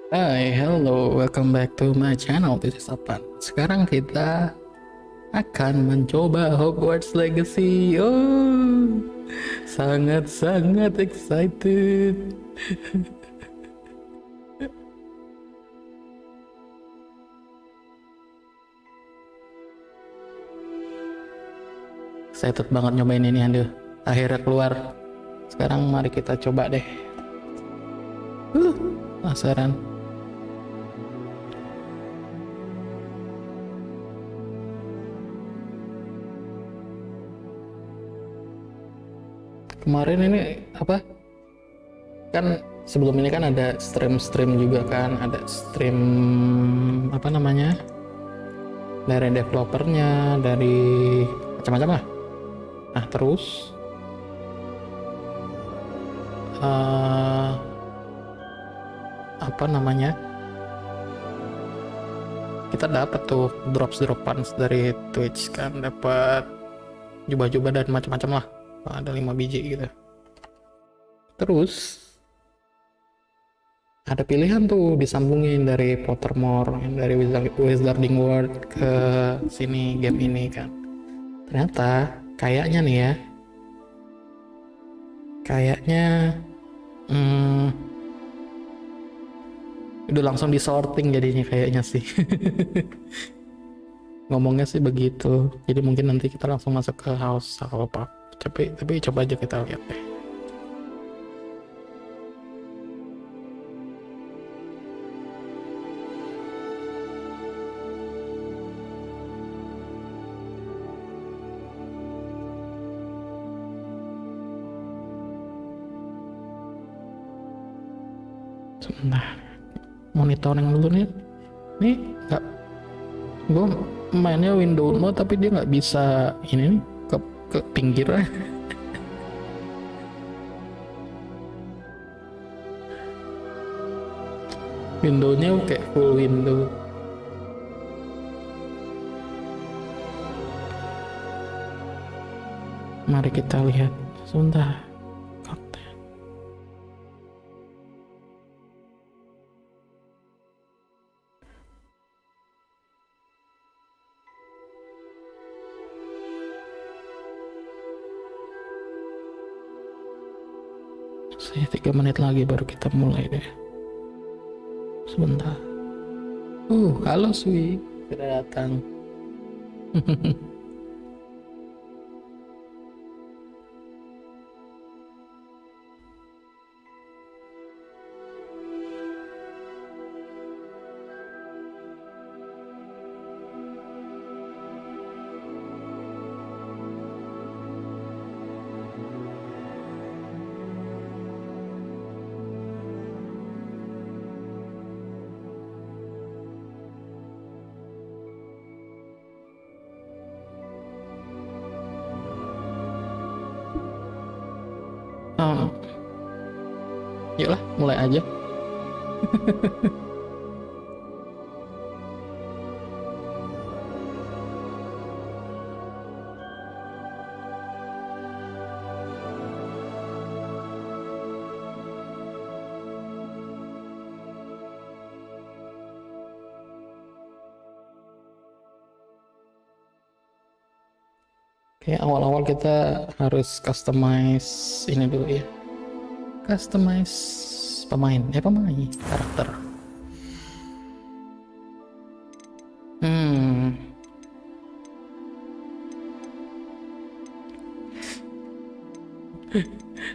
Hai, hello, welcome back to my channel. This is Apan. Sekarang kita akan mencoba Hogwarts Legacy. Oh, sangat-sangat excited. Excited banget nyobain ini, aduh. Akhirnya keluar. Sekarang mari kita coba deh. Penasaran. Kemarin ini apa? Kan sebelum ini kan ada stream juga kan, ada stream apa namanya? Dari developernya, dari macam-macam lah. Nah, terus apa namanya? Kita dapat tuh drops-dropan dari Twitch kan, dapat jubah-jubah dan macam-macam lah. Ada 5 biji gitu. Terus ada pilihan tuh disambungin dari Pottermore, dari Wizarding World ke sini game ini kan. Ternyata kayaknya nih ya, kayaknya udah langsung disorting jadinya kayaknya sih. Ngomongnya sih begitu. Jadi mungkin nanti kita langsung masuk ke house atau apa. Tapi coba aja kita lihat deh. Sebentar, monitoring dulu nih. Nih nggak, gue mainnya window mode tapi dia nggak bisa ini nih ke pinggir. Windownya kayak full window. Mari kita lihat sebentar konten. Saya 3 menit lagi baru kita mulai deh. Sebentar. Halo Sui, sudah datang. Yuklah, mulai aja. Kayak awal-awal kita harus customize ini dulu ya. Customize pemain karakter.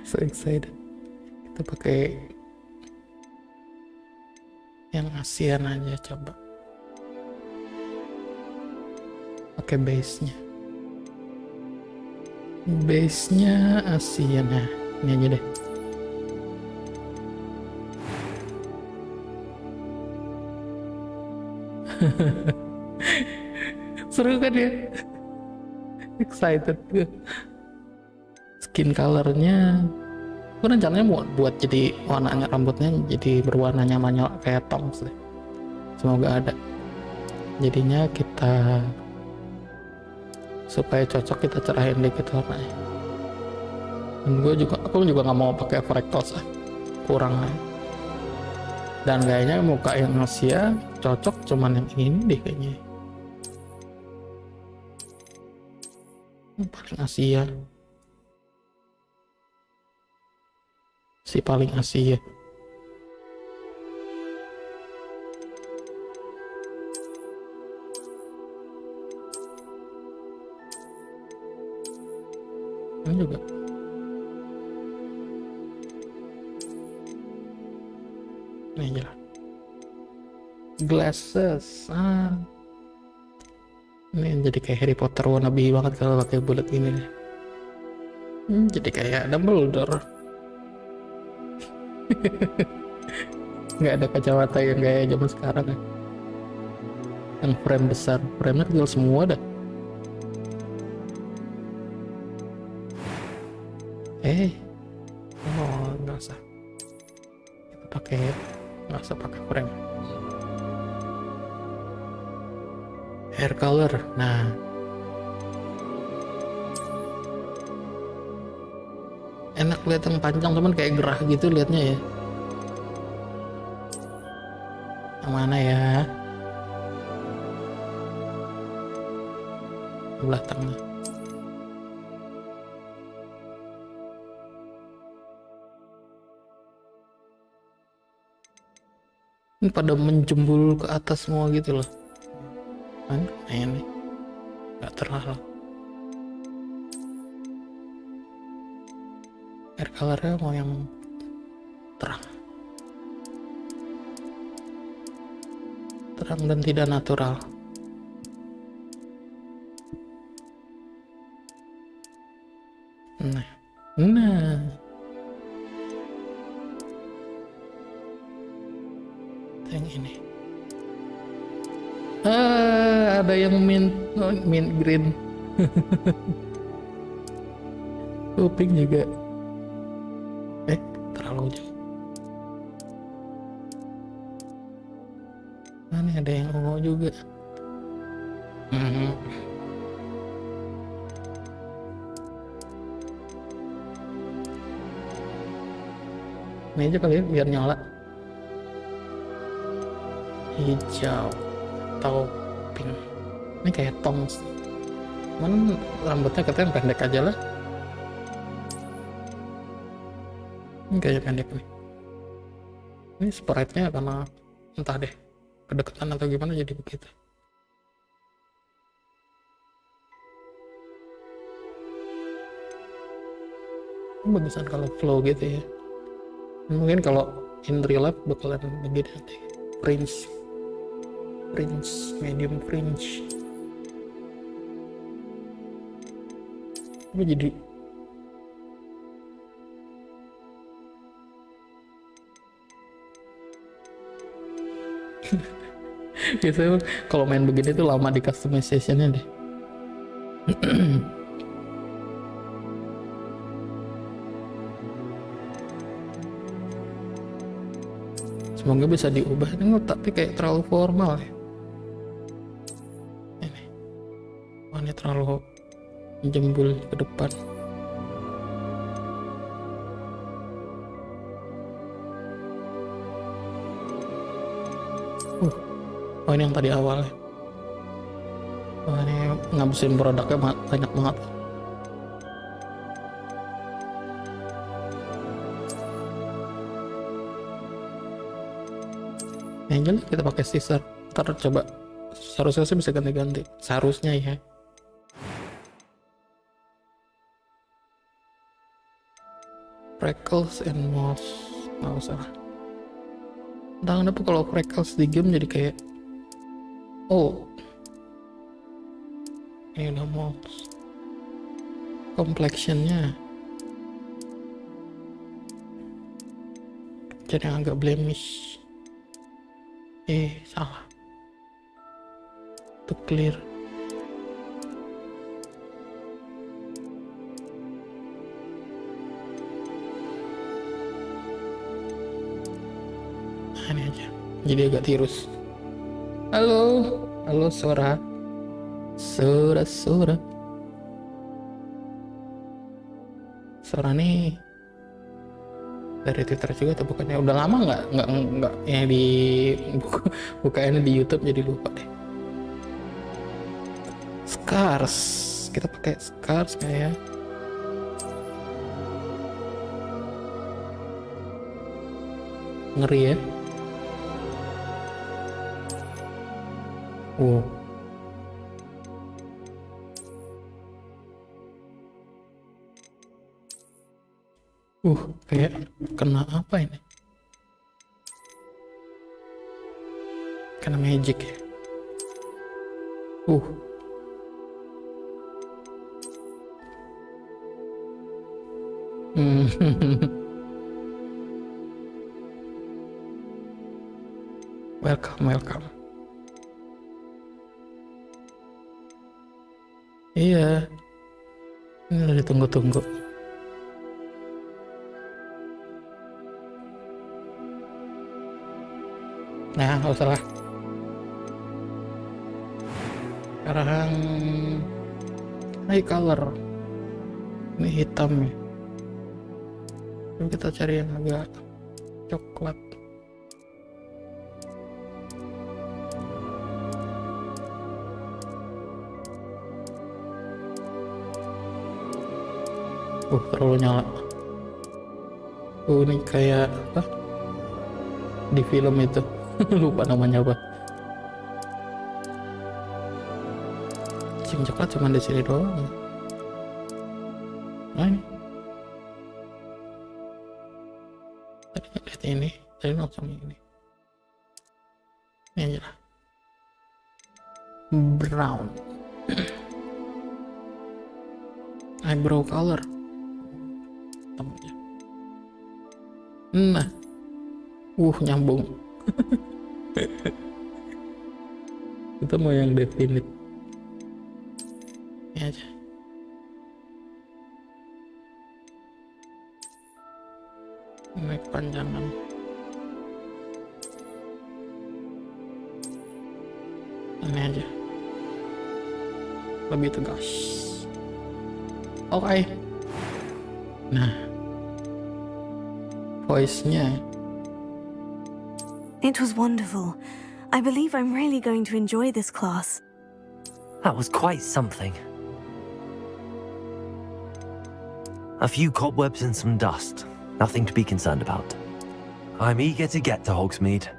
So excited. Kita pakai yang ASEAN aja, coba pakai base-nya ASEAN. Nah, ini aja deh. Seru kan ya, excited gue. Skin colornya gue rencananya mau buat jadi warnanya, rambutnya jadi berwarna nyamanya kayak Tongs deh. Semoga ada. Jadinya kita supaya cocok kita cerahin dikit warnanya. Dan aku juga nggak mau pakai freckles, kurang. Dan kayaknya muka yang Asia cocok cuman yang ini deh kayaknya. Yang paling Asia. Si paling Asia. Ini juga. Ini aja lah. Glasses. Ini yang jadi kayak Harry Potter wannabe banget kalau pakai bulat ini nih. Jadi kayak Dumbledore. Nggak ada kacamata yang kayak zaman sekarang ya. Yang frame besar, frame-nya kecil semua dah. Nggak usah. Nggak usah pakai frame. Hair color, nah. Enak lihat yang panjang, cuman kayak gerah gitu liatnya ya. Yang mana ya? Sebelah tengah. Ini pada menjembul ke atas semua gitu loh. Kan? Nah ini nggak terlalu. Hair colornya mau yang terang. Terang dan tidak natural. Nah. Yang ini. Ada yang mint green. Pink juga. Terlalu jauh. Ini ada yang ungu juga. Ini aja kali ya biar nyala. Hijau atau pink. Ini kayak tongs. Cuman rambutnya katanya pendek aja lah. Ini kayak pendek nih. Ini sprite-nya karena entah deh kedekatan atau gimana jadi begitu. Bagusan kalau flow gitu ya. Mungkin kalau in real life bakalan begini nanti. Fringe, medium fringe. Apa jadi biasanya kalau main begini tuh lama di customization-nya deh. Semoga bisa diubah. Ini tapi kayak terlalu formal ya. Ini terlalu jembul ke depan. Oh ini yang tadi awal ya. Ini ngabisin produknya banyak banget. Yang jelas kita pakai scissor. Ntar coba. Seharusnya sih bisa ganti-ganti. Seharusnya ya. Freckles and moss. Nggak usah. Entah kenapa kalau freckles di game jadi kayak ini udah moss. Complexionnya jadi agak blemish. Salah. To clear. Ini aja. Jadi agak tirus. Halo Sora. Sora nih. Dari Twitter juga atau bukannya udah lama nggak yang di bukainnya di YouTube jadi lupa deh. Scars, kita pakai scars kayak ngeri ya. Wow. Kayak kena apa ini? Kena magic ya. Welcome. Iya, ini udah ditunggu-tunggu. Nah, nggak usah lah. Sekarang high color. Ini hitam ya. Coba kita cari yang agak coklat. Terlalu nyala. Ini kayak apa? Di film itu. Lupa namanya apa. Cing coklat cuma di sini doang. Nah ini. Tadi lihat ini. Tadi langsung ini. Ini aja lah. Brown. Eyebrow color. Nah, nyambung. Kita mau yang definite. Ini aja. Ini panjangan. Ini aja. Lebih tegas. Oke. Nah, voice-nya. It was wonderful. I believe I'm really going to enjoy this class. That was quite something. A few cobwebs and some dust. Nothing to be concerned about. I'm eager to get to Hogsmeade.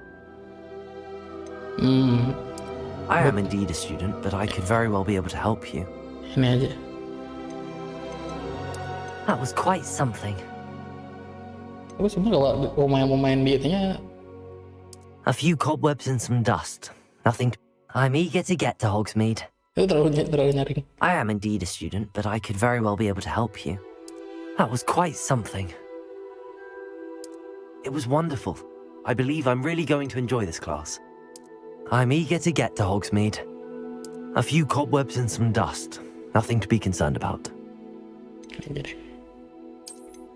I am indeed a student, but I could very well be able to help you. Ini aja. That was quite something. Tapi sebenarnya kalau pemain di itunya. A few cobwebs and some dust. Nothing. I'm eager to get to Hogsmeade. Itu terlalu nyaring. I am indeed a student, but I could very well be able to help you. That was quite something. It was wonderful. I believe I'm really going to enjoy this class. I'm eager to get to Hogsmeade. A few cobwebs and some dust. Nothing to be concerned about. Jadi.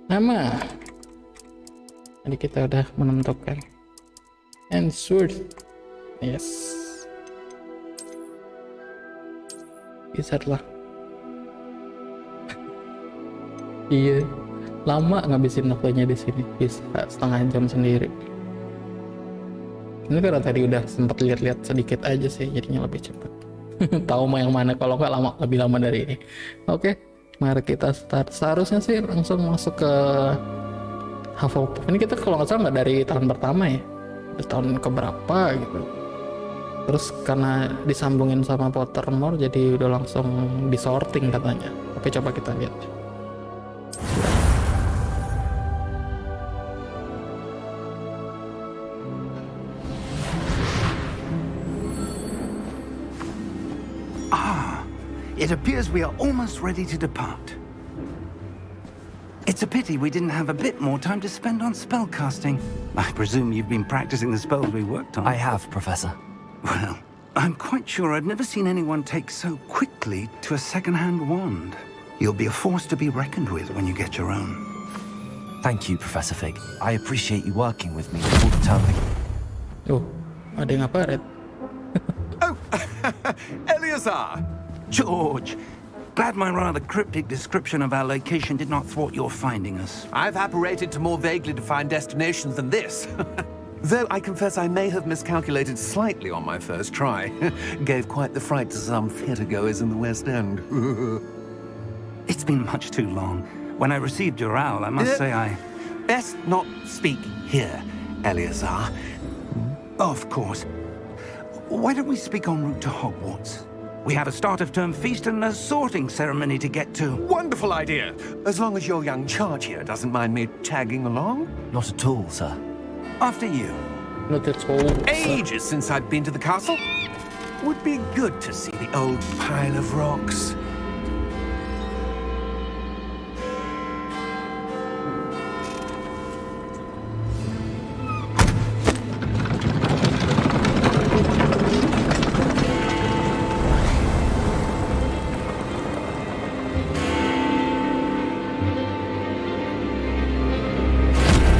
Nama. Jadi kita udah menentukan. And sword. Yes. Wizard lah. Iya. Lama ngabisin novelnya di sini. Bisa setengah jam sendiri. Ini karena tadi udah sempat lihat-lihat sedikit aja sih, jadinya lebih cepat. Tahu mau yang mana, kalau nggak lebih lama dari ini. Oke, mari kita start. Seharusnya sih langsung masuk ke Hufflepuff. Ini kita kalau nggak salah nggak dari tahun pertama ya. Tahun keberapa gitu. Terus karena disambungin sama Pottermore jadi udah langsung disorting katanya. Oke, coba kita lihat. It appears we are almost ready to depart. It's a pity we didn't have a bit more time to spend on spellcasting. I presume you've been practicing the spells we worked on. I have, Professor. Well, I'm quite sure I've never seen anyone take so quickly to a second-hand wand. You'll be a force to be reckoned with when you get your own. Thank you, Professor Fig. I appreciate you working with me all the time. Ada yang apa, Red? Oh, Eleazar! George, Glad my rather cryptic description of our location did not thwart your finding us. I've apparated to more vaguely defined destinations than this. Though I confess I may have miscalculated slightly on my first try. Gave quite the fright to some theatre-goers in the West End. It's been much too long. When I received your owl, I must say I... Best not speak here, Eleazar. Of course. Why don't we speak en route to Hogwarts? We have a start-of-term feast and a sorting ceremony to get to. Wonderful idea! As long as your young charge here doesn't mind me tagging along. Not at all, sir. After you. Not at all. Ages since I've been to the castle. Would be good to see the old pile of rocks.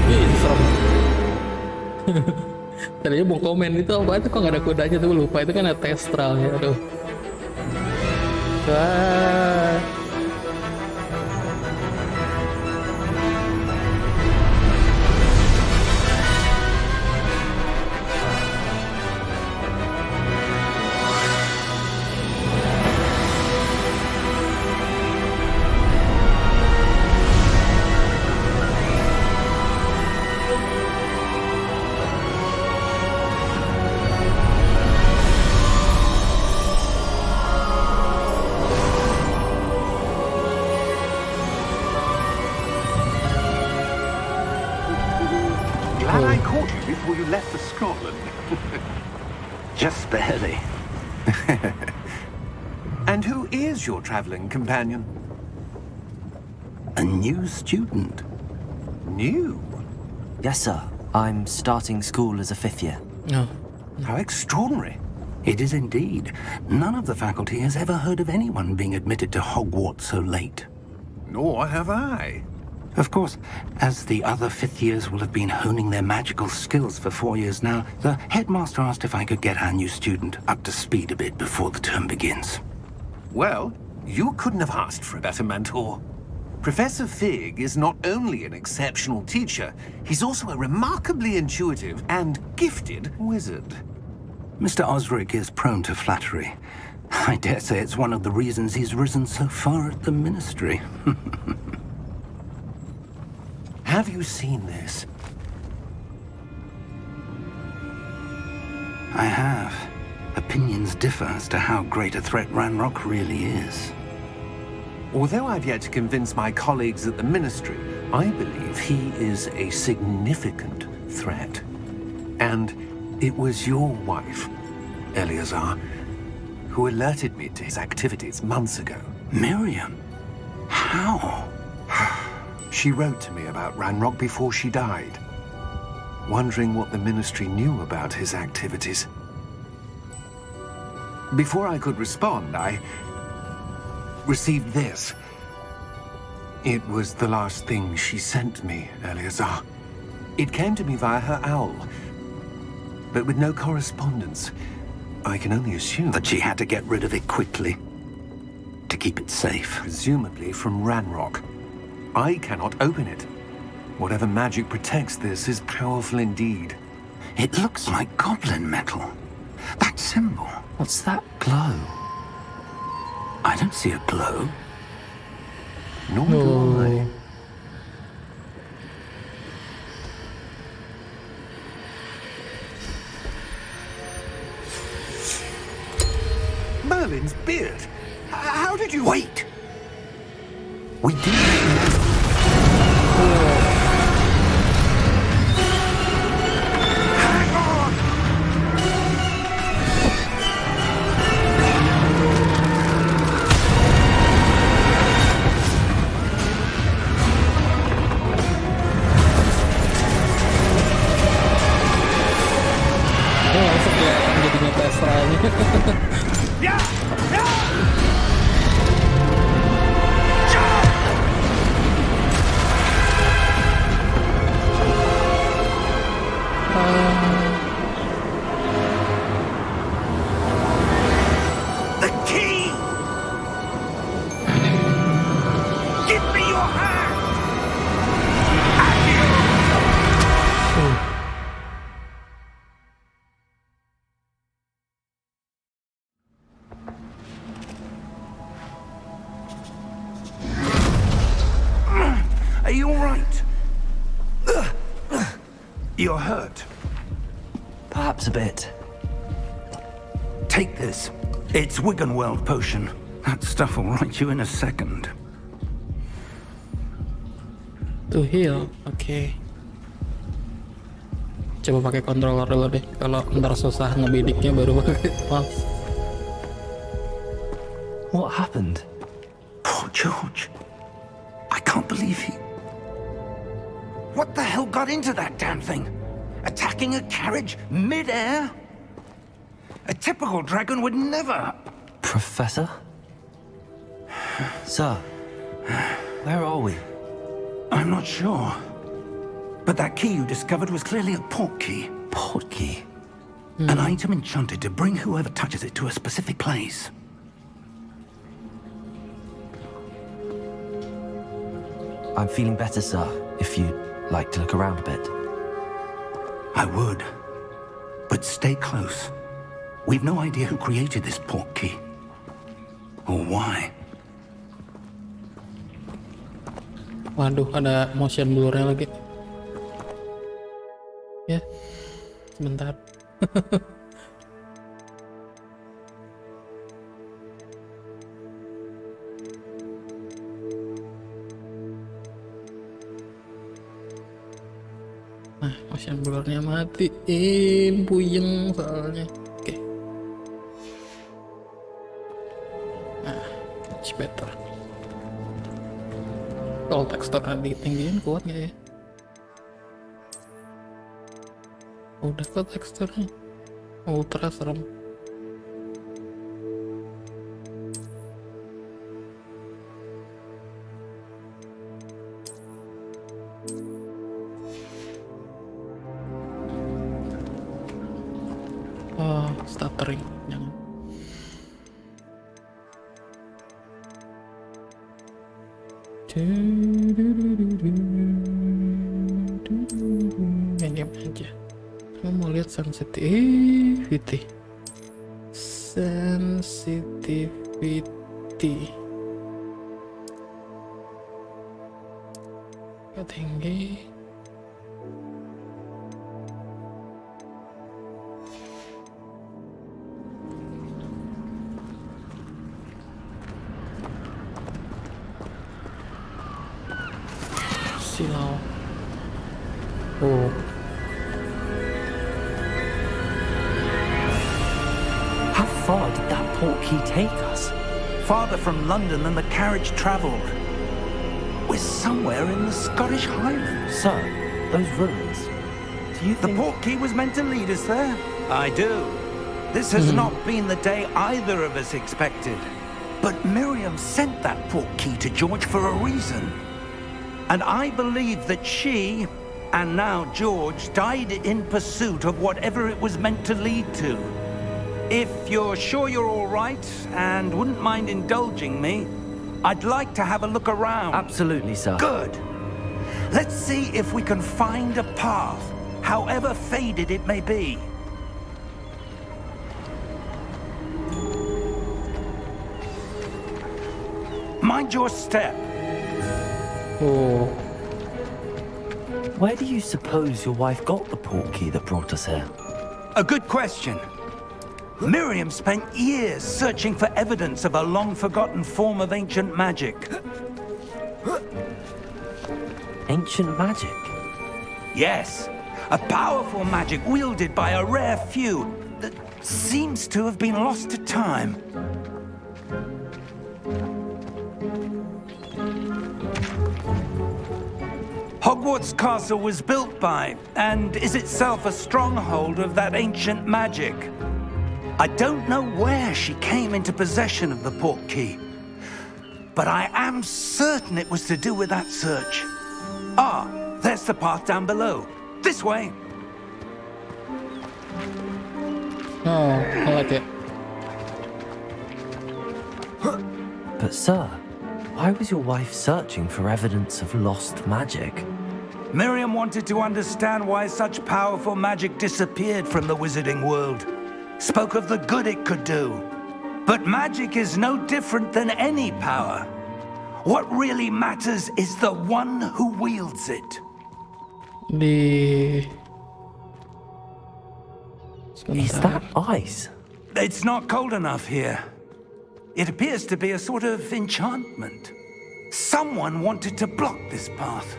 Ih, serem. Tadinya mau komen itu apa itu kok nggak ada kudanya tuh, lupa itu kan ada testralnya. Aduh. Wah. Glad I caught you before you left for Scotland. Just barely. And who is your traveling companion? A new student. New? Yes, sir. I'm starting school as a 5th year. Oh. How extraordinary. It is indeed. None of the faculty has ever heard of anyone being admitted to Hogwarts so late. Nor have I. Of course, as the other fifth years will have been honing their magical skills for 4 years now, the headmaster asked if I could get our new student up to speed a bit before the term begins. Well, you couldn't have asked for a better mentor. Professor Fig is not only an exceptional teacher, he's also a remarkably intuitive and gifted wizard. Mr. Osric is prone to flattery. I dare say it's one of the reasons he's risen so far at the ministry. Have you seen this? I have. Opinions differ as to how great a threat Ranrock really is. Although I've yet to convince my colleagues at the Ministry, I believe he is a significant threat. And it was your wife, Eleazar, who alerted me to his activities months ago. Miriam? How? She wrote to me about Ranrock before she died, wondering what the Ministry knew about his activities. Before I could respond, I received this. It was the last thing she sent me, Eleazar. It came to me via her owl, but with no correspondence. I can only assume That she had to get rid of it quickly. To keep it safe. presumably from Ranrock. I cannot open it. Whatever magic protects this is powerful indeed. It looks like goblin metal. That symbol. What's that glow? I don't see a glow. Nor do I. Merlin's beard. How did you... Wait! We did. Oh, langsung kelihatan jadinya testralnya. The key! You're hurt. Perhaps a bit. Take this. It's Wiggenweld potion. That stuff will right you in a second. To heal, oke. Coba pakai controller dulu deh. Kalau ntar susah ngebidiknya baru pakai mouse. What happened? Poor George. I can't believe he... What the hell got into that damn thing? Attacking a carriage mid-air? A typical dragon would never... Professor? Sir, where are we? I'm not sure. But that key you discovered was clearly a port key. Port key? An item enchanted to bring whoever touches it to a specific place. I'm feeling better, sir, if you'd like to look around a bit. I would. But stay close. We've no idea who created this port key. Or why. Waduh, ada motion blur-nya lagi. Ya, sebentar. Nah, motion blur-nya matiin, puyeng soalnya. Oke. Nah, much better. Kalau teksturnya ditinggiin kuat nggak ya? Udah kok teksturnya ultra serem. Oh, stuttering, jangan. Diam aja. Kamu mau lihat sensitivity. Tinggi. Silau. Oh. How far did that port key take us? Farther from London than the carriage travelled. We're somewhere in the Scottish Highlands. Sir, those ruins. Do you The think... port key was meant to lead us there? I do. This has not been the day either of us expected. But Miriam sent that port key to George for a reason. And I believe that she, and now George, died in pursuit of whatever it was meant to lead to. If you're sure you're all right and wouldn't mind indulging me, I'd like to have a look around. Absolutely, sir. Good. Let's see if we can find a path, however faded it may be. Mind your step. Oh. Where do you suppose your wife got the port key that brought us here? A good question. Miriam spent years searching for evidence of a long-forgotten form of ancient magic. Ancient magic? Yes, a powerful magic wielded by a rare few that seems to have been lost to time. Hogwarts Castle was built by, and is itself a stronghold of that ancient magic. I don't know where she came into possession of the port key, but I am certain it was to do with that search. Ah, there's the path down below. This way. Oh, I like it. But sir, why was your wife searching for evidence of lost magic? Miriam wanted to understand why such powerful magic disappeared from the wizarding world. Spoke of the good it could do. But magic is no different than any power. What really matters is the one who wields it. Di Is Sebentar. that ice? It's not cold enough here. It appears to be a sort of enchantment. Someone wanted to block this path.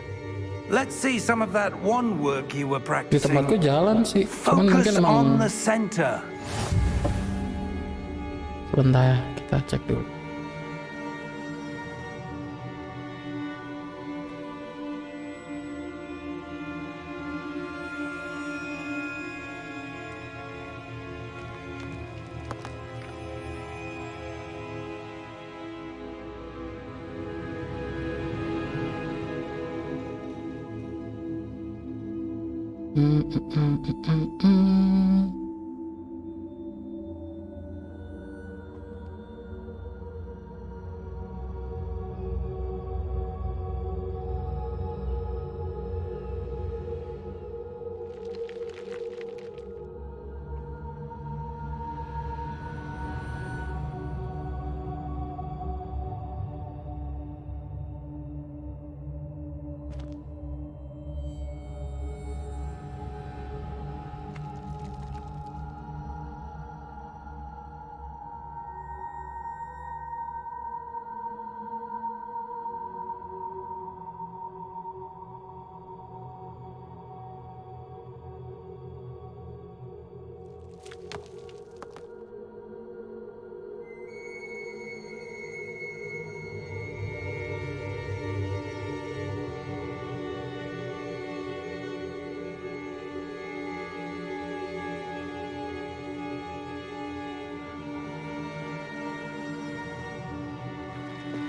Let's see some of that one work you were Di practicing. tempatku jalan sih, cuman mungkin Focus emang. on the center. Sebentar, kita cek dulu.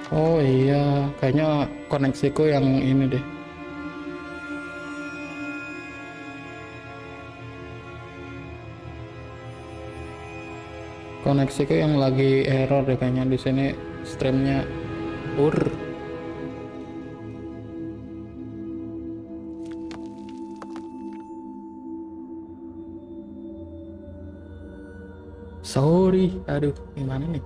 Oh iya, kayaknya koneksiku yang ini deh. Koneksiku yang lagi error deh kayaknya di sini streamnya. Sorry, aduh, gimana nih?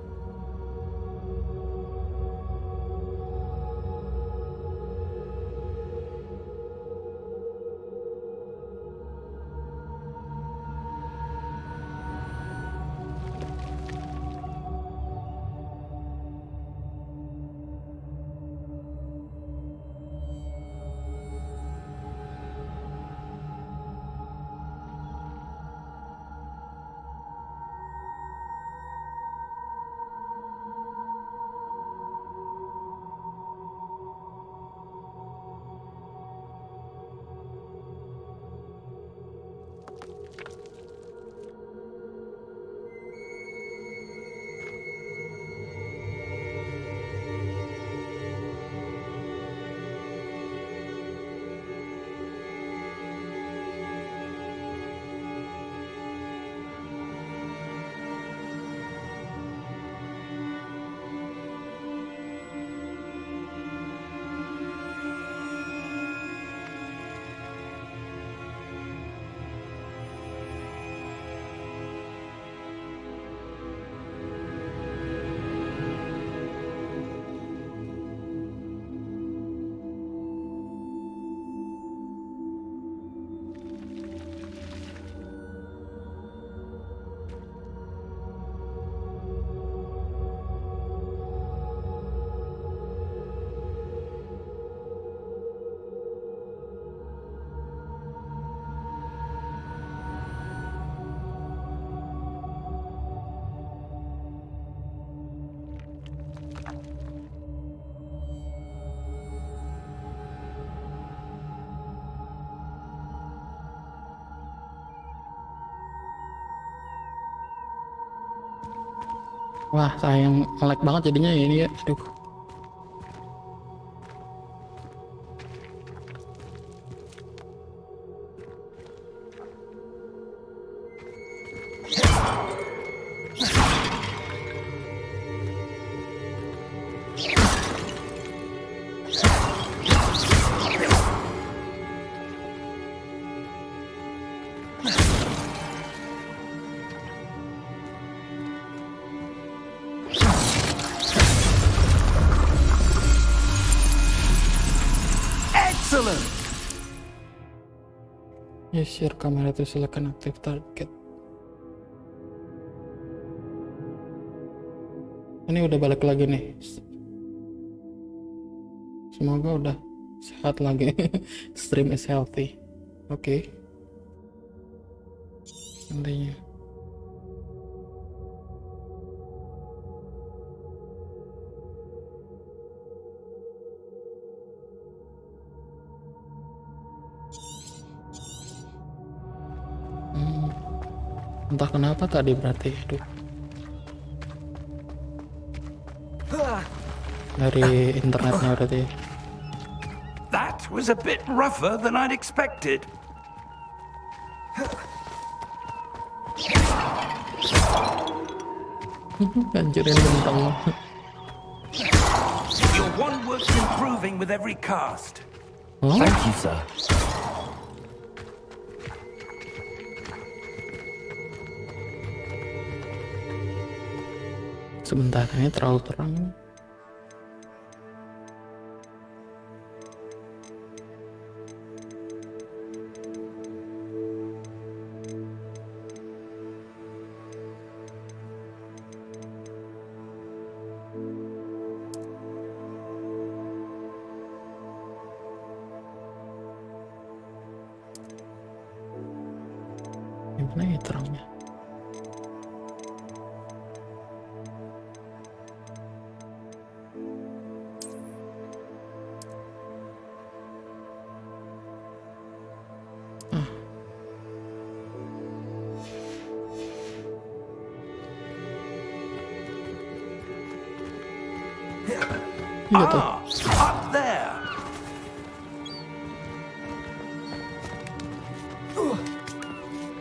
Wah, sayang, lag banget jadinya ini ya. Aduh. Excellent! Use your camera to select an active target. Ini udah balik lagi nih. Semoga udah sehat lagi. Stream is healthy. Oke. Intinya. Entah kenapa tadi berarti. Aduh. Dari internetnya berarti. That was a bit rougher than I'd expected. Hancurin bentang. Your one work's improving with every cast. Oh? Thank you, sir. Sebentar, ini terlalu terang. Gimana ya terangnya? Iya tuh. Up there.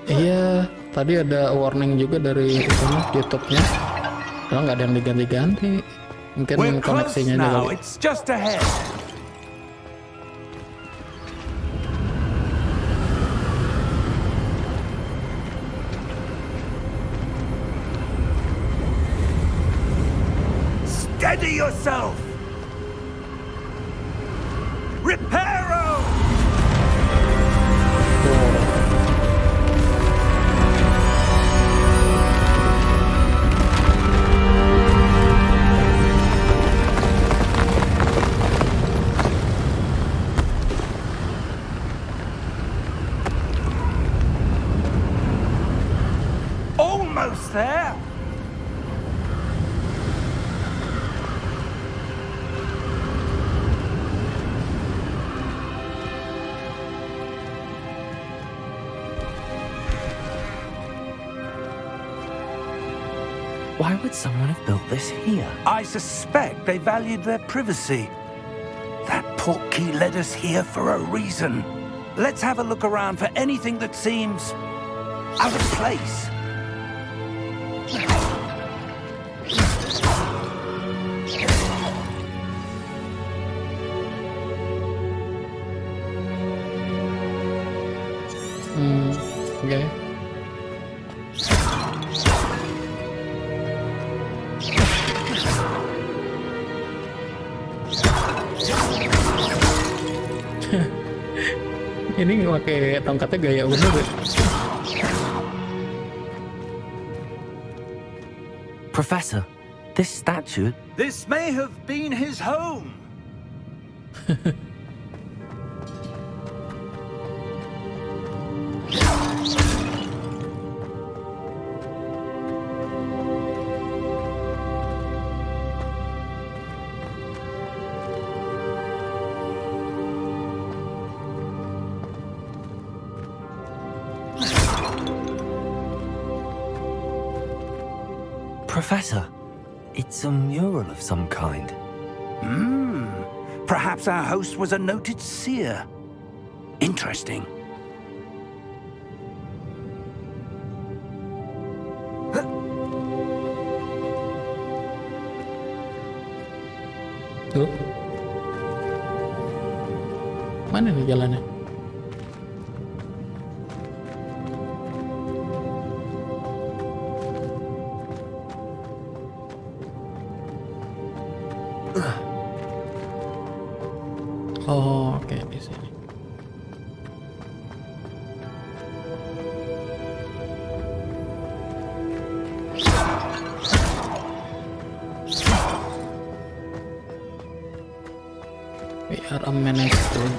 Iya, tadi ada warning juga dari YouTube-nya. Kalau nggak ada yang diganti-ganti. Mungkin We're close koneksinya aja now. kali. It's just ahead. Steady yourself. Reparo. Almost there. Why would someone have built this here? I suspect they valued their privacy. That portkey led us here for a reason. Let's have a look around for anything that seems out of place. Oke. Ini pakai tongkatnya gaya bener deh. Professor, this statue... This may have been his home. Professor, it's a mural of some kind. Perhaps our host was a noted seer. Interesting. Tuh. Mana nih jalannya? Oh, oke, di sini. are a menace to.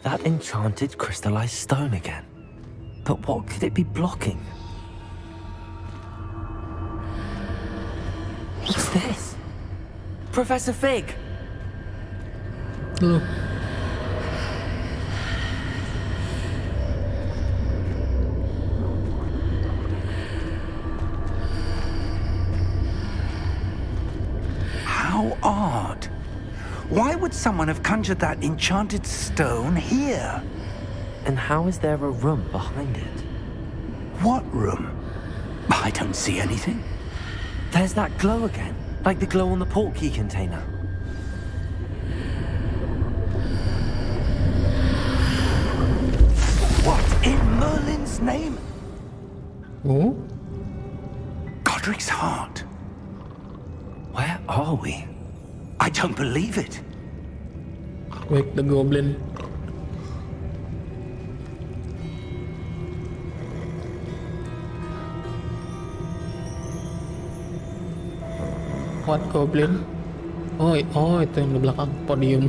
That enchanted crystallized stone again. But what could it be blocking? What's this? Professor Fig! Look. How odd. Why would someone have conjured that enchanted stone here? And how is there a room behind it? What room? I don't see anything. There's that glow again, like the glow on the portkey container. What in Merlin's name? Oh, Godric's heart. Where are we? I don't believe it. wake the goblin. What goblin? Oh, oh itu yang di belakang podium.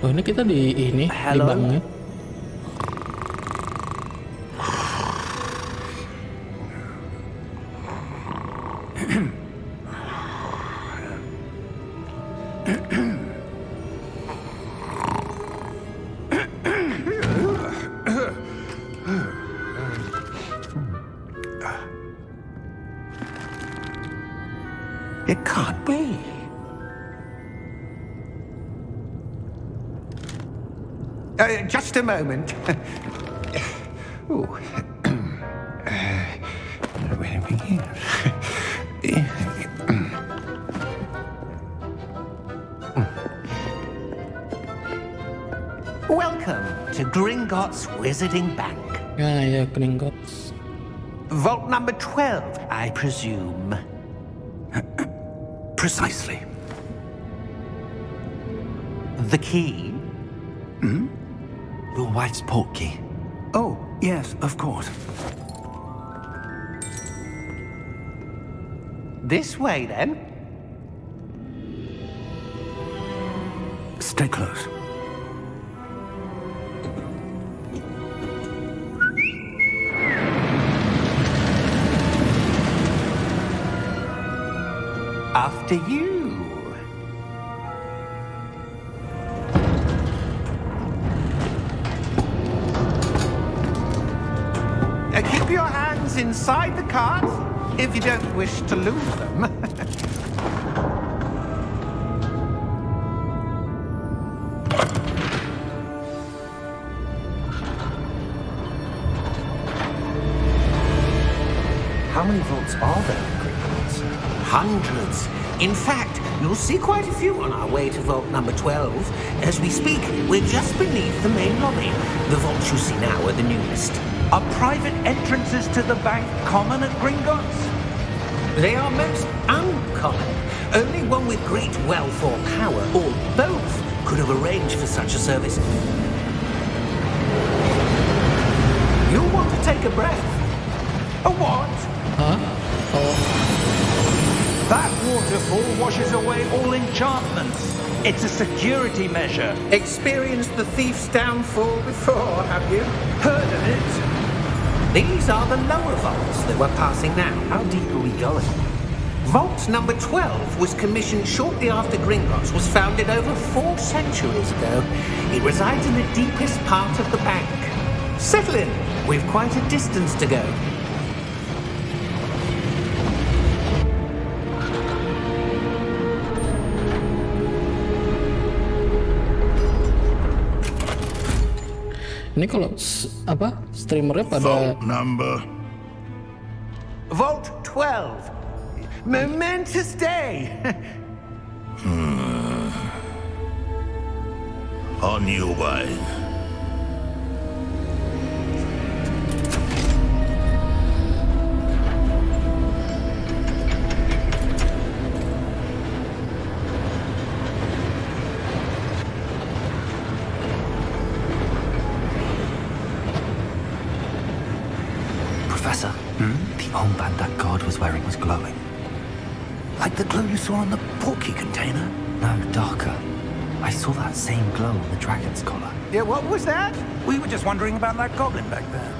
Oh ini kita di ini di Hello? banknya. It can't be. Just a moment. Ooh. Where do we begin? Welcome to Gringotts Wizarding Bank. Ya ya Gringotts. Vault number 12, I presume. Precisely. The key? Your wife's portkey. Oh, yes, of course. This way, then. Stay close. After you. Keep your hands inside the cart if you don't wish to lose them. How many vaults are there in Gringotts? Hundreds. In fact, you'll see quite a few on our way to vault number 12. As we speak, we're just beneath the main lobby. The vaults you see now are the newest. Are private entrances to the bank common at Gringotts? They are most uncommon. Only one with great wealth or power, or both, could have arranged for such a service. You'll want to take a breath. A what? Hah? Oh, That waterfall washes away all enchantments. It's a security measure. Experienced the thief's downfall before, have you? Heard of it? These are the lower vaults that we're passing now. How deep are we going? Vault number 12 was commissioned shortly after Gringotts was founded over 4 centuries ago. It resides in the deepest part of the bank. Settle in. We've quite a distance to go. ini kalau apa streamernya pada Number. Vault 12. Momentous day. On your way. Professor, the armband that guard was wearing was glowing. Like the glow you saw on the porky container? No, darker. I saw that same glow on the dragon's collar. Yeah, what was that? We were just wondering about that goblin back there.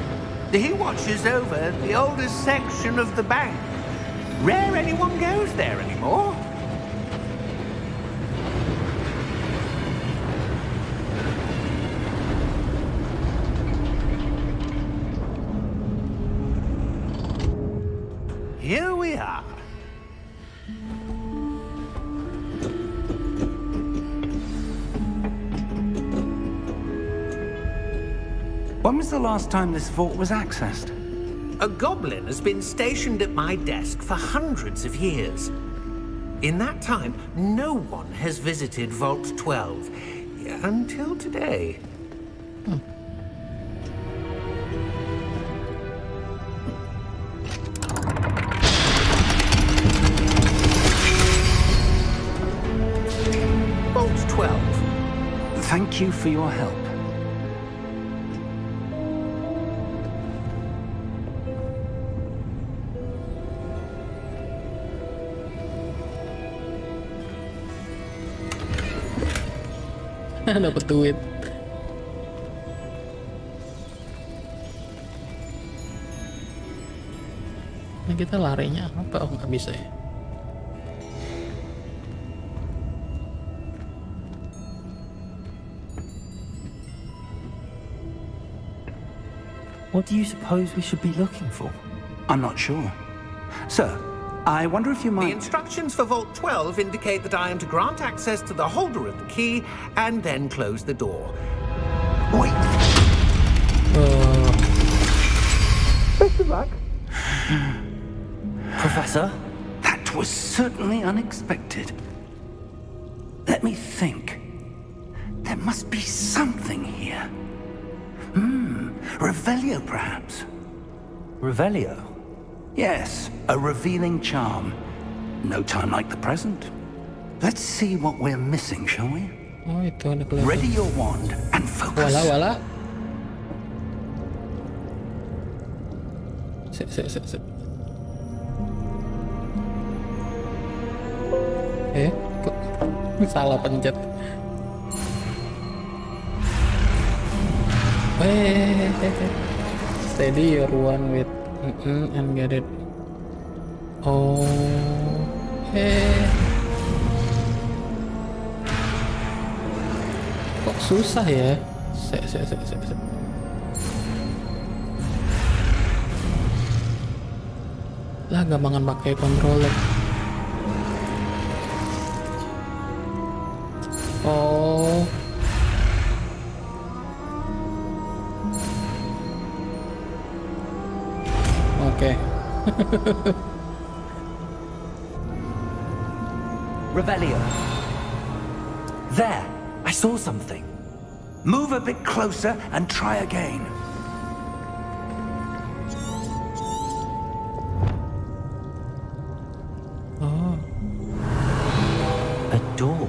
He watches over the oldest section of the bank. Rare anyone goes there anymore. Here we are. When was the last time this vault was accessed? A goblin has been stationed at my desk for hundreds of years. In that time, no one has visited Vault 12 until today. Vault 12. Thank you for your help. Dapat duit. Nah, kita larinya apa? Oh, nggak bisa ya. What do you suppose we should be looking for? I'm not sure. Sir, I wonder if you The might... instructions for Vault 12 indicate that I am to grant access to the holder of the key and then close the door. Wait! Best of luck. Professor? That was certainly unexpected. Let me think. There must be something here. Revelio, perhaps? Revelio? Yes, a revealing charm. No time like the present. Let's see what we're missing, shall we? Oh, itu ada kelihatan. Ready your wand and focus. Wala. Sip. Kok salah pencet. Steady your one with and get it. Oh, kok susah ya? Sek. Lah, gampangan pakai controller. Oh. Oke. Revelio. There! I saw something. Move a bit closer and try again. Oh. A door.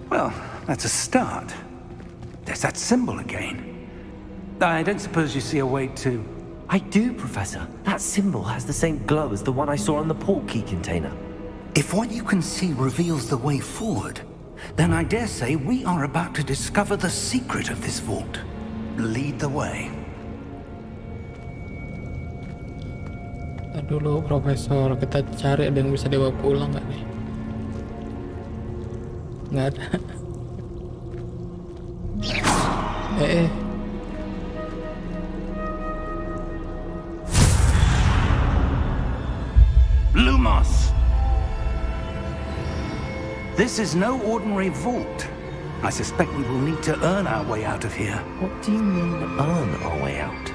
Well, that's a start. There's that symbol again. I don't suppose you see a way to... I do, Professor. That symbol has the same glow as the one I saw on the port key container. If what you can see reveals the way forward, then I dare say we are about to discover the secret of this vault. Lead the way. Ntar dulu, Profesor. Kita cari ada yang bisa dibawa pulang nggak nih? Nggak ada. Lumos! This is no ordinary vault. I suspect we will need to earn our way out of here. What do you mean, earn our way out?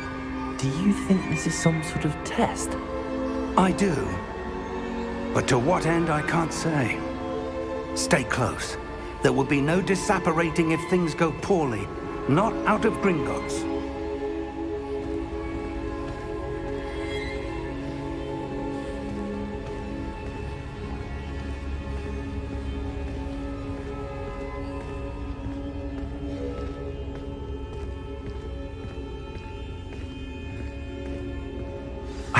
Do you think this is some sort of test? I do. But to what end, I can't say. Stay close. There will be no disapparating if things go poorly. Not out of Gringotts.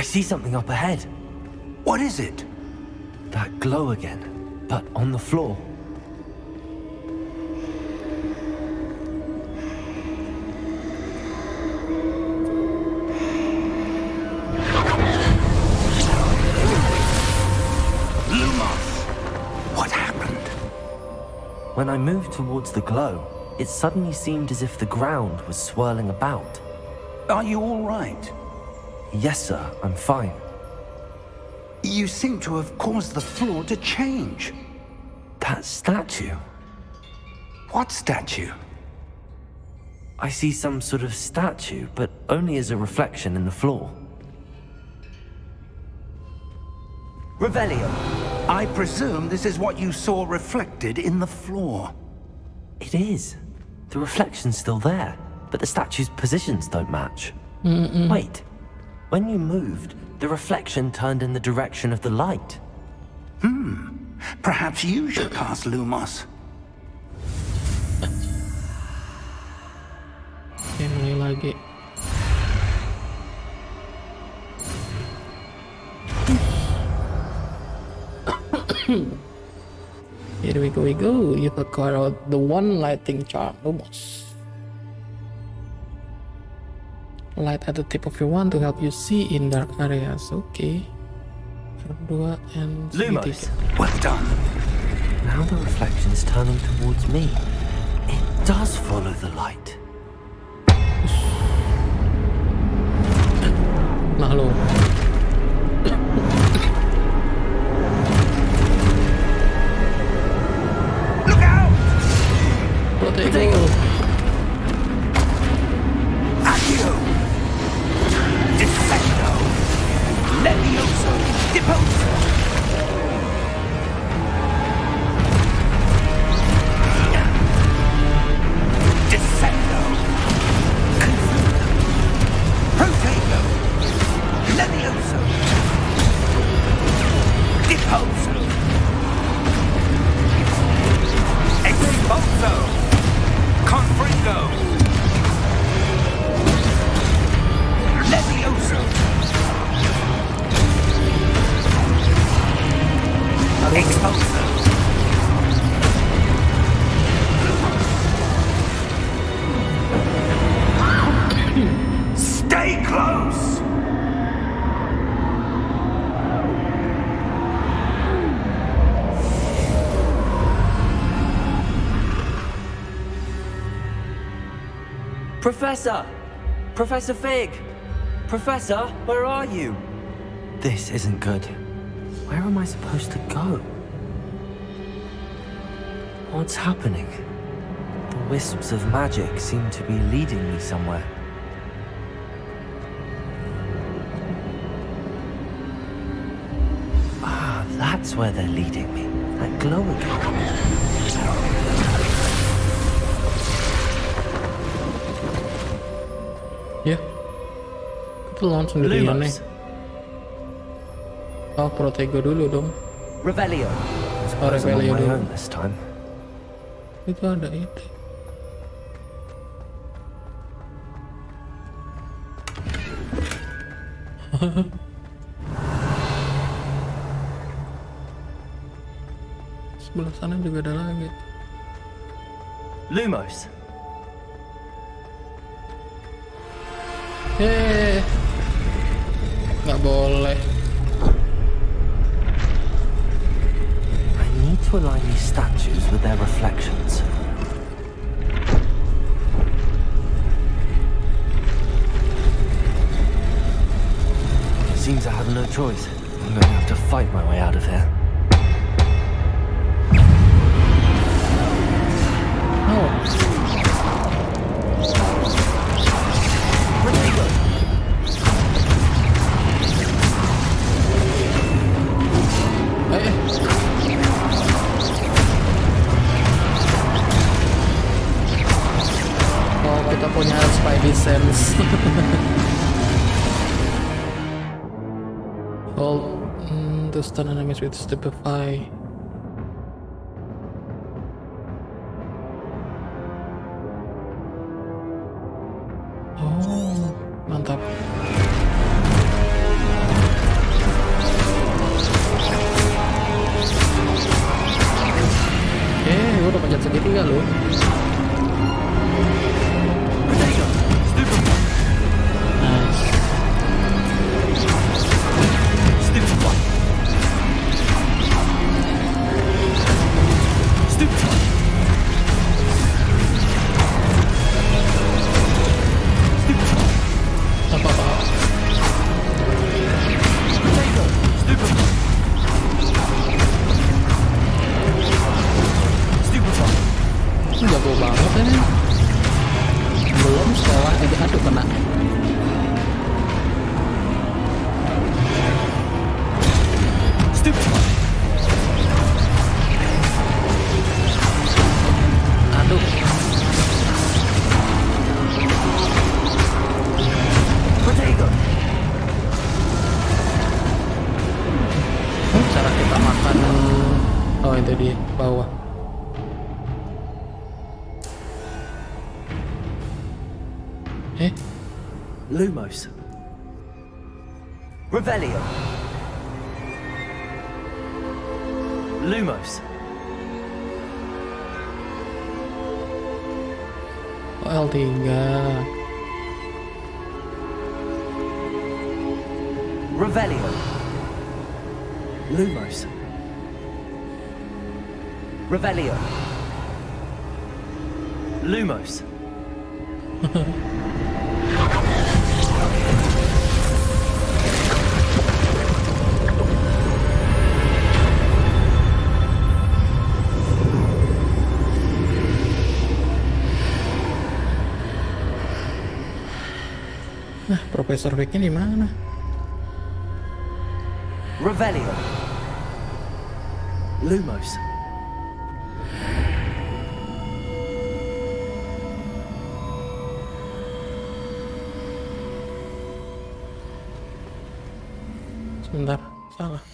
I see something up ahead. What is it? That glow again, but on the floor. Lumos! What happened? When I moved towards the glow, it suddenly seemed as if the ground was swirling about. Are you all right? Yes, sir, I'm fine. You seem to have caused the floor to change. That statue. What statue? I see some sort of statue, but only as a reflection in the floor. Revelio. I presume this is what you saw reflected in the floor. It is. The reflection's still there, but the statue's positions don't match. Wait. When you moved, the reflection turned in the direction of the light. Perhaps you should cast Lumos. Oke, mulai lagi. Here we go. You've acquired the one lighting charm, Lumos. Light at the tip of your wand to help you see in dark areas. Okay. R2 and Lumos. Well done. Now the reflection's turning towards me. It does follow the light. Nah lo. Look out! Protego. Accio! Defendo! Levioso! Deposo! Descendo! Protego! Levioso! Deposo! Expulso! Confringo! Levioso! Expulso! Stay close! Professor! Professor Fig! Professor, where are you? This isn't good. Where am I supposed to go? What's happening? The wisps of magic seem to be leading me somewhere. Ah, that's where they're leading me. That glow again. Ya. Kita langsung sendirian nih. Lumos. Oh, Protego dulu dong. Revelio. Oh, I'm on Revelio my dulu. own this time. Itu ada itu. Sebelah sana juga ada lagi. Lumos. Nggak boleh. I need to align these statues with their reflections. Seems I have no choice. I'm going to have to fight my way out of here. Oh, oh kita punya Spidey Sense. Hold to stun enemies with Stupefy. Oh, mantap. itu dia bawah. Lumos. Revelio. Lumos. L3. Revelio. Lumos. Revelio. Lumos. Nah, Profesor Vicknya di mana? Revelio. Lumos. Sebentar, salah.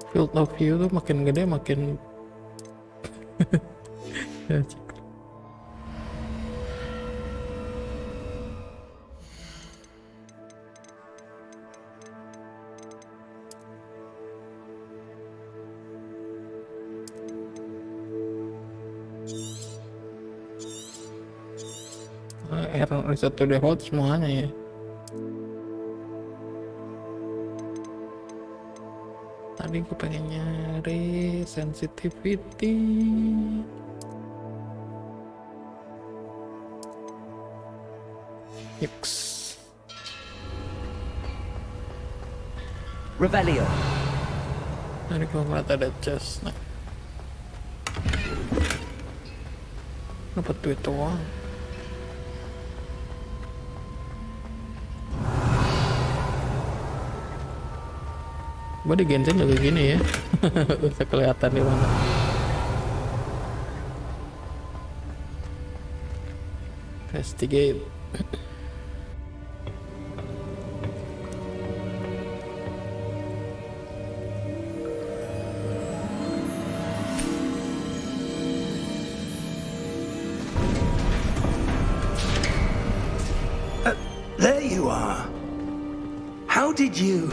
Field of view tuh makin gede makin error reset to default semuanya ya. Tadi gue pengen nyari sensitivity. Yux. Revelio. Tadi gue ngeliat ada chest. Nah, dapat duit doang. Gue di Genshin juga gini ya. Bisa kelihatan di mana. Investigate. There you are. How did you...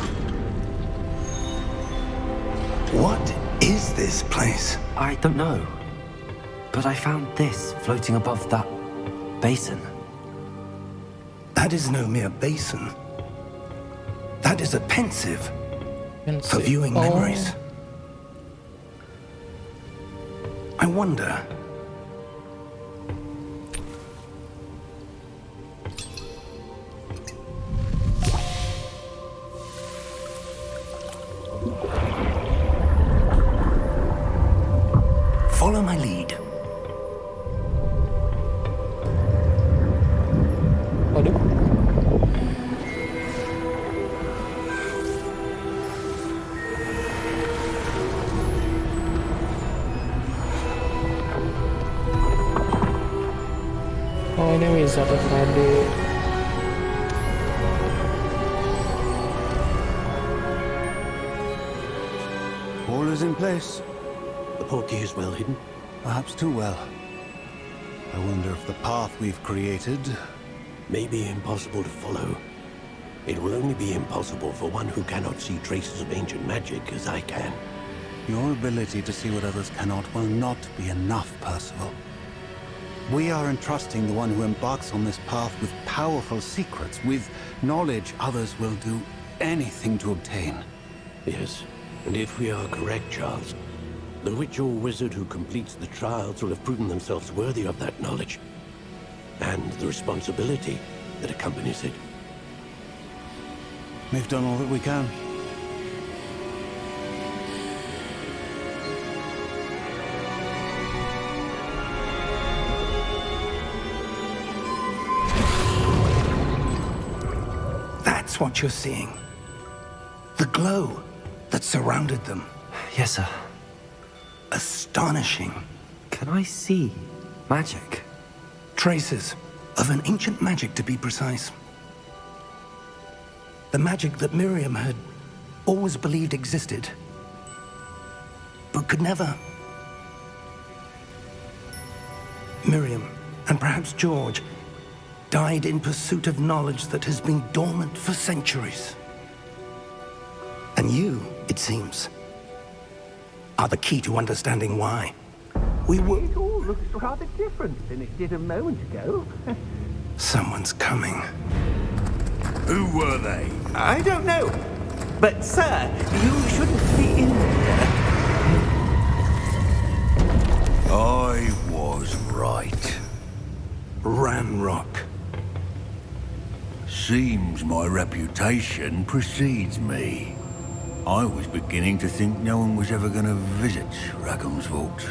What is this place? I don't know. But I found this floating above that basin. That is no mere basin. That is a pensive for viewing memories. I wonder... Follow my lead. Waduh. Oh, ini wizard tadi. All is in place. The portkey is well hidden. Perhaps too well. I wonder if the path we've created... May be impossible to follow. It will only be impossible for one who cannot see traces of ancient magic as I can. Your ability to see what others cannot will not be enough, Percival. We are entrusting the one who embarks on this path with powerful secrets, with knowledge others will do anything to obtain. Yes, and if we are correct, Charles, the witch or wizard who completes the trials will have proven themselves worthy of that knowledge, and the responsibility that accompanies it. We've done all that we can. That's what you're seeing. The glow that surrounded them. Yes, sir. Astonishing. Can I see magic? Traces of an ancient magic, to be precise. The magic that Miriam had always believed existed, but could never. Miriam, and perhaps George, died in pursuit of knowledge that has been dormant for centuries. And you, it seems, are the key to understanding why. We were... It all looks rather different than it did a moment ago. Someone's coming. Who were they? I don't know. But, sir, you shouldn't be in here. I was right. Ranrock. Seems my reputation precedes me. I was beginning to think no one was ever going to visit Rackham's vault.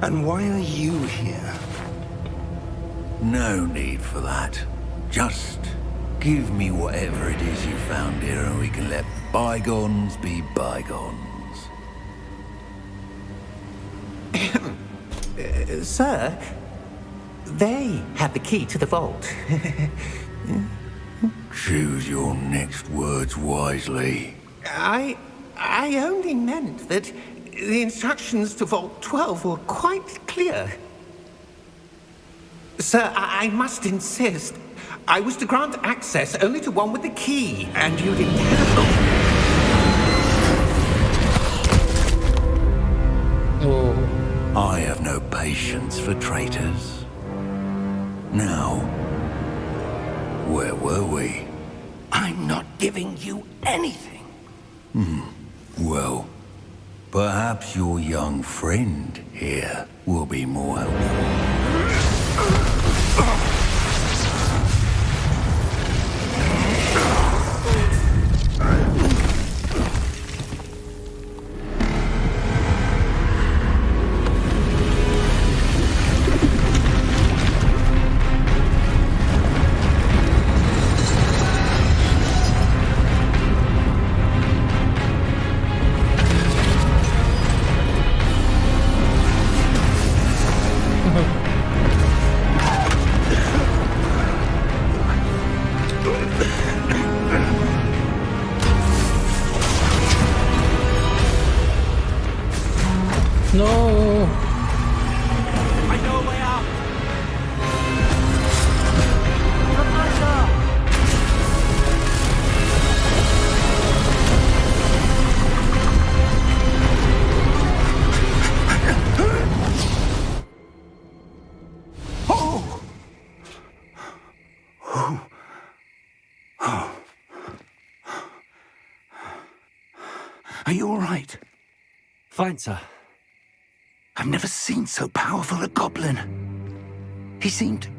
And why are you here? No need for that. Just give me whatever it is you found here and we can let bygones be bygones. Sir, they have the key to the vault. Choose your next words wisely. I only meant that the instructions to Vault 12 were quite clear. Sir, I must insist. I was to grant access only to one with the key, and you didn't have... Oh, I have no patience for traitors. Now, where were we? I'm not giving you anything. Well, perhaps your young friend here will be more helpful. no. I know a way out. Are you all right? Fine, sir. I've never seen so powerful a goblin. He seemed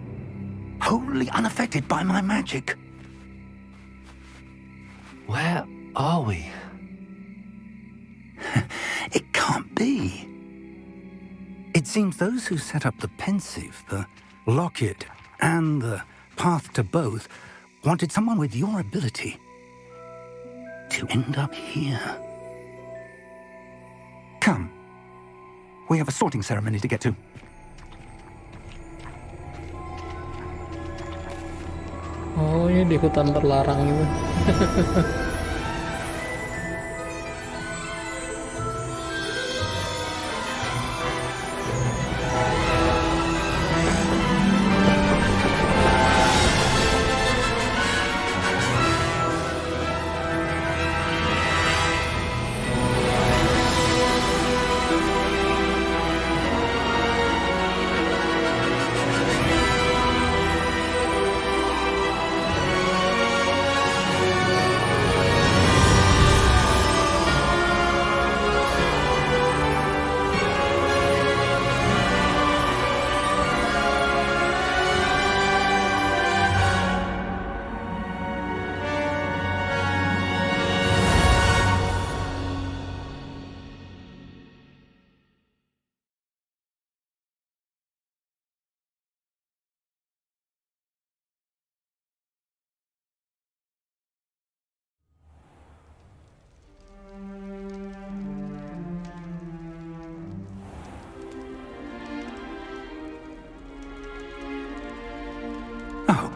wholly unaffected by my magic. Where are we? It can't be. It seems those who set up the pensive, the locket, and the path to both wanted someone with your ability to end up here. Come. We have a sorting ceremony to get to. Oh, ini di hutan terlarang itu.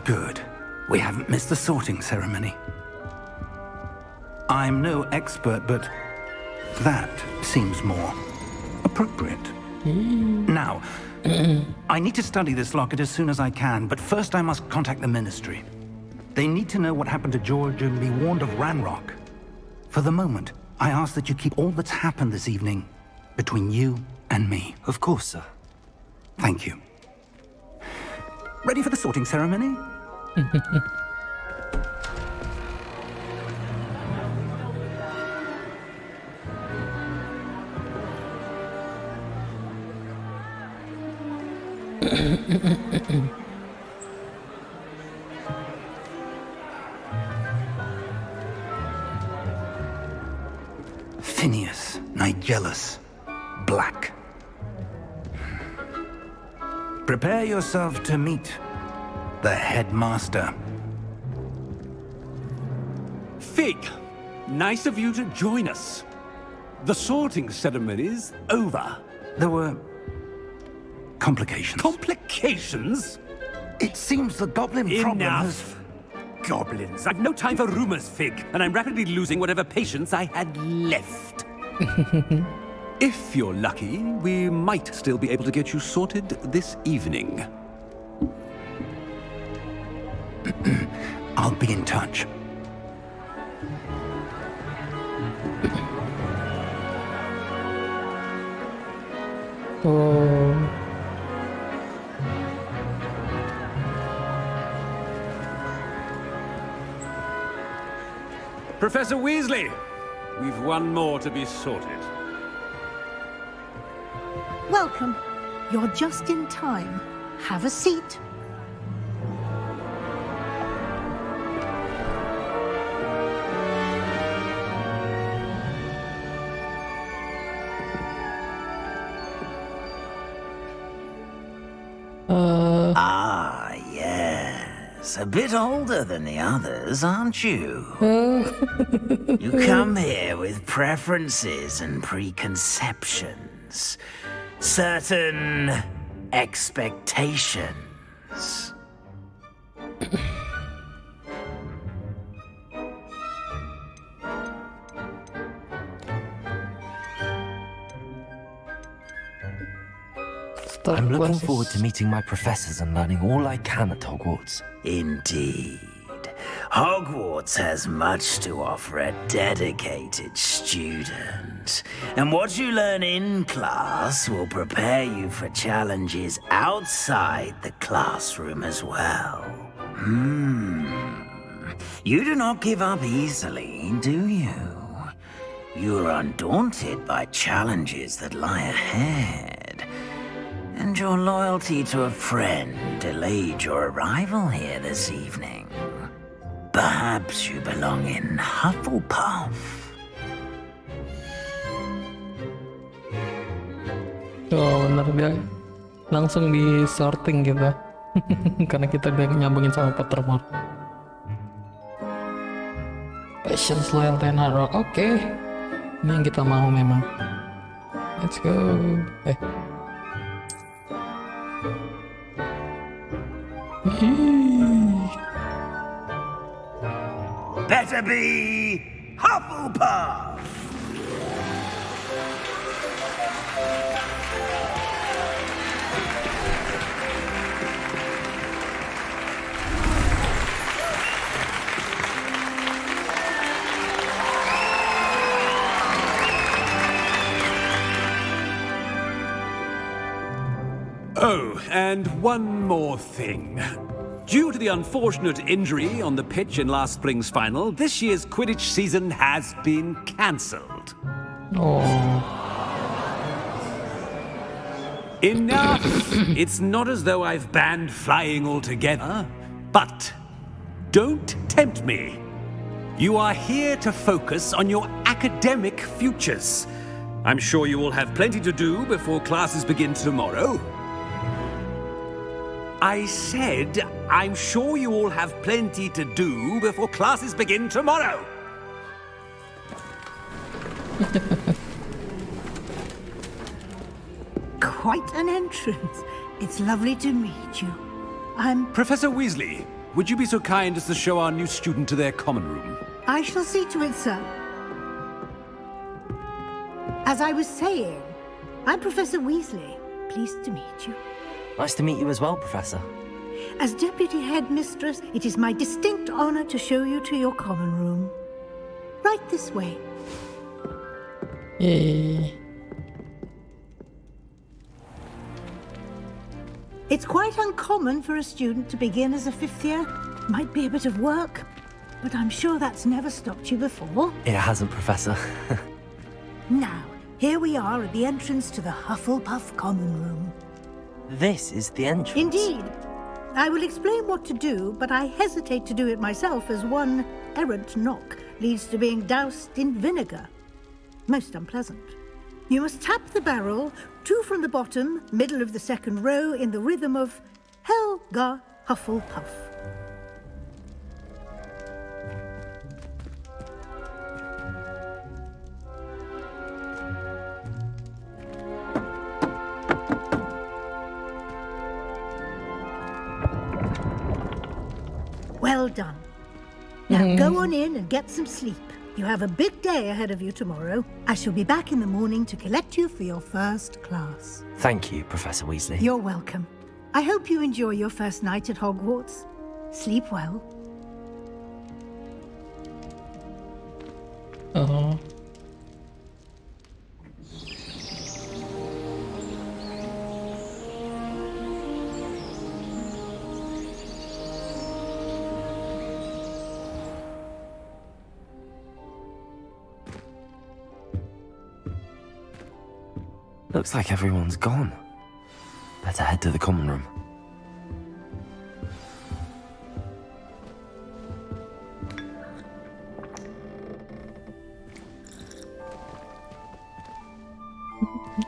Good. We haven't missed the sorting ceremony. I'm no expert, but that seems more appropriate. Now, I need to study this locket as soon as I can, but first I must contact the Ministry. They need to know what happened to George and be warned of Ranrock. For the moment, I ask that you keep all that's happened this evening between you and me. Of course, sir. Thank you. Ready for the sorting ceremony? Phineas, Nigellus, Black. Prepare yourself to meet the headmaster. Fig, nice of you to join us. The sorting ceremony's over. There were complications. Complications? It seems the goblin problem has... Enough! Goblins. I've no time for rumors, Fig, and I'm rapidly losing whatever patience I had left. If you're lucky, we might still be able to get you sorted this evening. I'll be in touch. Oh. Professor Weasley, we've one more to be sorted. Welcome. You're just in time. Have a seat. Ah, yes. A bit older than the others, aren't you? You come here with preferences and preconceptions. Certain expectations. I'm looking forward to meeting my professors and learning all I can at Hogwarts. Indeed. Hogwarts has much to offer a dedicated student. And what you learn in class will prepare you for challenges outside the classroom as well. You do not give up easily, do you? You are undaunted by challenges that lie ahead. And your loyalty to a friend delayed your arrival here this evening. Perhaps you belong in Hufflepuff. Oh bener, dia langsung di sorting gitu. Karena kita udah nyambungin sama Pottermore. Patience, loyalty, and hard work. Oke. Ini yang kita mau memang. Let's go. Better be Hufflepuff! Oh, and one more thing. Due to the unfortunate injury on the pitch in last spring's final, this year's Quidditch season has been cancelled. Oh. Enough! It's not as though I've banned flying altogether, but don't tempt me. You are here to focus on your academic futures. I'm sure you will have plenty to do before classes begin tomorrow. I said, I'm sure you all have plenty to do before classes begin tomorrow. Quite an entrance. It's lovely to meet you. I'm... Professor Weasley, would you be so kind as to show our new student to their common room? I shall see to it, sir. As I was saying, I'm Professor Weasley. Pleased to meet you. Nice to meet you as well, Professor. As Deputy Headmistress, it is my distinct honor to show you to your common room. Right this way. Yay. It's quite uncommon for a student to begin as a 5th year. Might be a bit of work, but I'm sure that's never stopped you before. It hasn't, Professor. Now, here we are at the entrance to the Hufflepuff common room. This is the entrance. Indeed. I will explain what to do, but I hesitate to do it myself as one errant knock leads to being doused in vinegar. Most unpleasant. You must tap the barrel, 2 from the bottom, middle of the 2nd row, in the rhythm of Helga Hufflepuff. Well done. Now go on in and get some sleep. You have a big day ahead of you tomorrow. I shall be back in the morning to collect you for your first class. Thank you, Professor Weasley. You're welcome. I hope you enjoy your first night at Hogwarts. Sleep well. Oh. Looks like everyone's gone. Better head to the common room.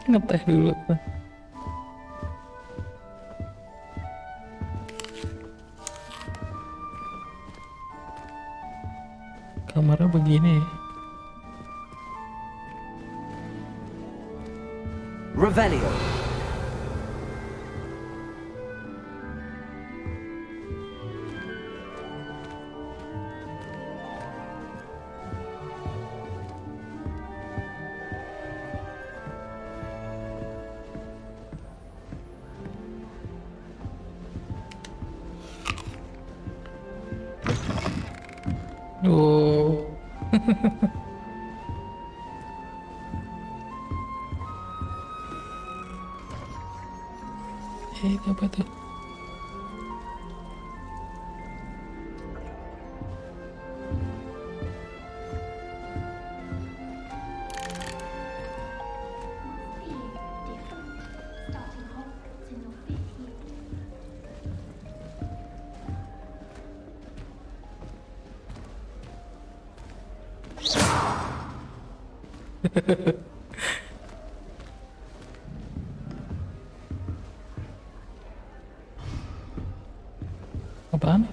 Ngeteh dulu tuh. Kamarnya begini. Revelio. Oh. Ini apa tuh? Apaan?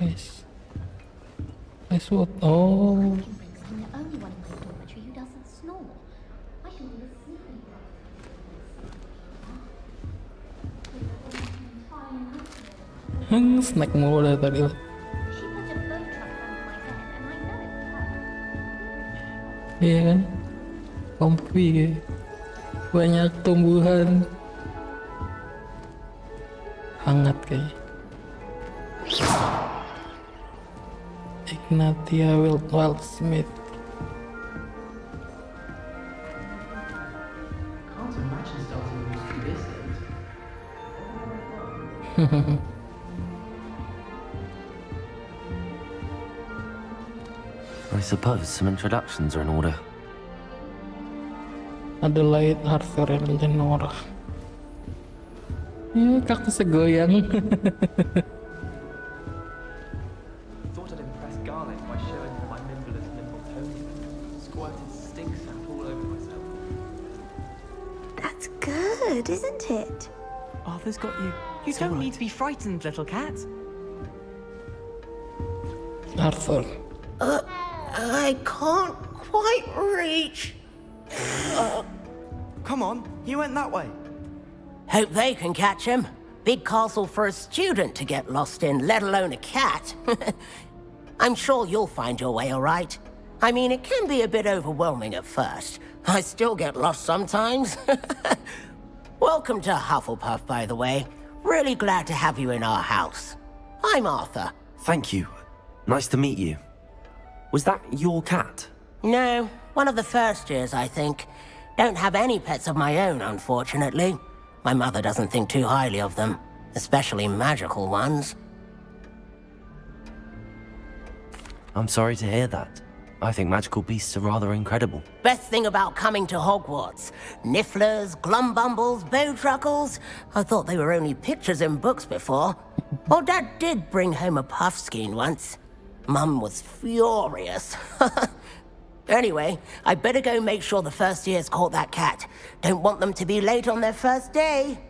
Guys. Guys, what? Oh. Snack mulu dari tadi lah. Iya kan? Comfy, banyak tumbuhan. Hangat kayaknya. Ignatia Wildsmith. I suppose some introductions are in order. Adelaide, Arthur, and Lenora. Ya, kaktusnya goyang. Thought I'd impress Garlic by showing him my nimblest nimble pony. Squirted stink sap all over myself. That's good, isn't it? Arthur's got you. You don't need to be frightened, little cat. Arthur. I can't quite reach. Come on, you went that way. Hope they can catch him. Big castle for a student to get lost in, let alone a cat. I'm sure you'll find your way all right. I mean, it can be a bit overwhelming at first. I still get lost sometimes. Welcome to Hufflepuff, by the way. Really glad to have you in our house. I'm Arthur. Thank you. Nice to meet you. Was that your cat? No, one of the first years, I think. Don't have any pets of my own, unfortunately. My mother doesn't think too highly of them, especially magical ones. I'm sorry to hear that. I think magical beasts are rather incredible. Best thing about coming to Hogwarts. Nifflers, glumbumbles, bowtruckles. I thought they were only pictures in books before. Well, Dad did bring home a puffskein once. Mum was furious. Anyway, I better go make sure the first years caught that cat. Don't want them to be late on their first day.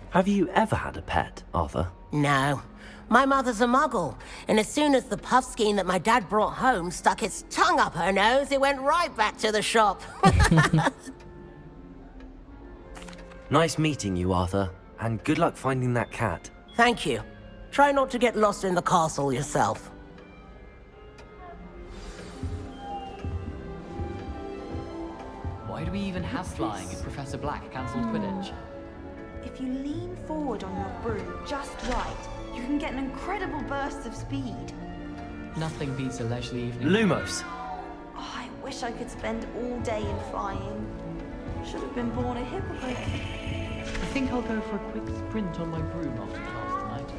Have you ever had a pet, Arthur? No. My mother's a muggle, and as soon as the puffskein that my dad brought home stuck its tongue up her nose, it went right back to the shop. Nice meeting you, Arthur, and good luck finding that cat. Thank you. Try not to get lost in the castle yourself. Why do we even have flying if Professor Black cancelled Quidditch? If you lean forward on your broom just right, you can get an incredible burst of speed. Nothing beats a leisurely evening. Lumos! Oh, I wish I could spend all day in flying. Should have been born a hippogriff. I think I'll go for a quick sprint on my broom after class tonight.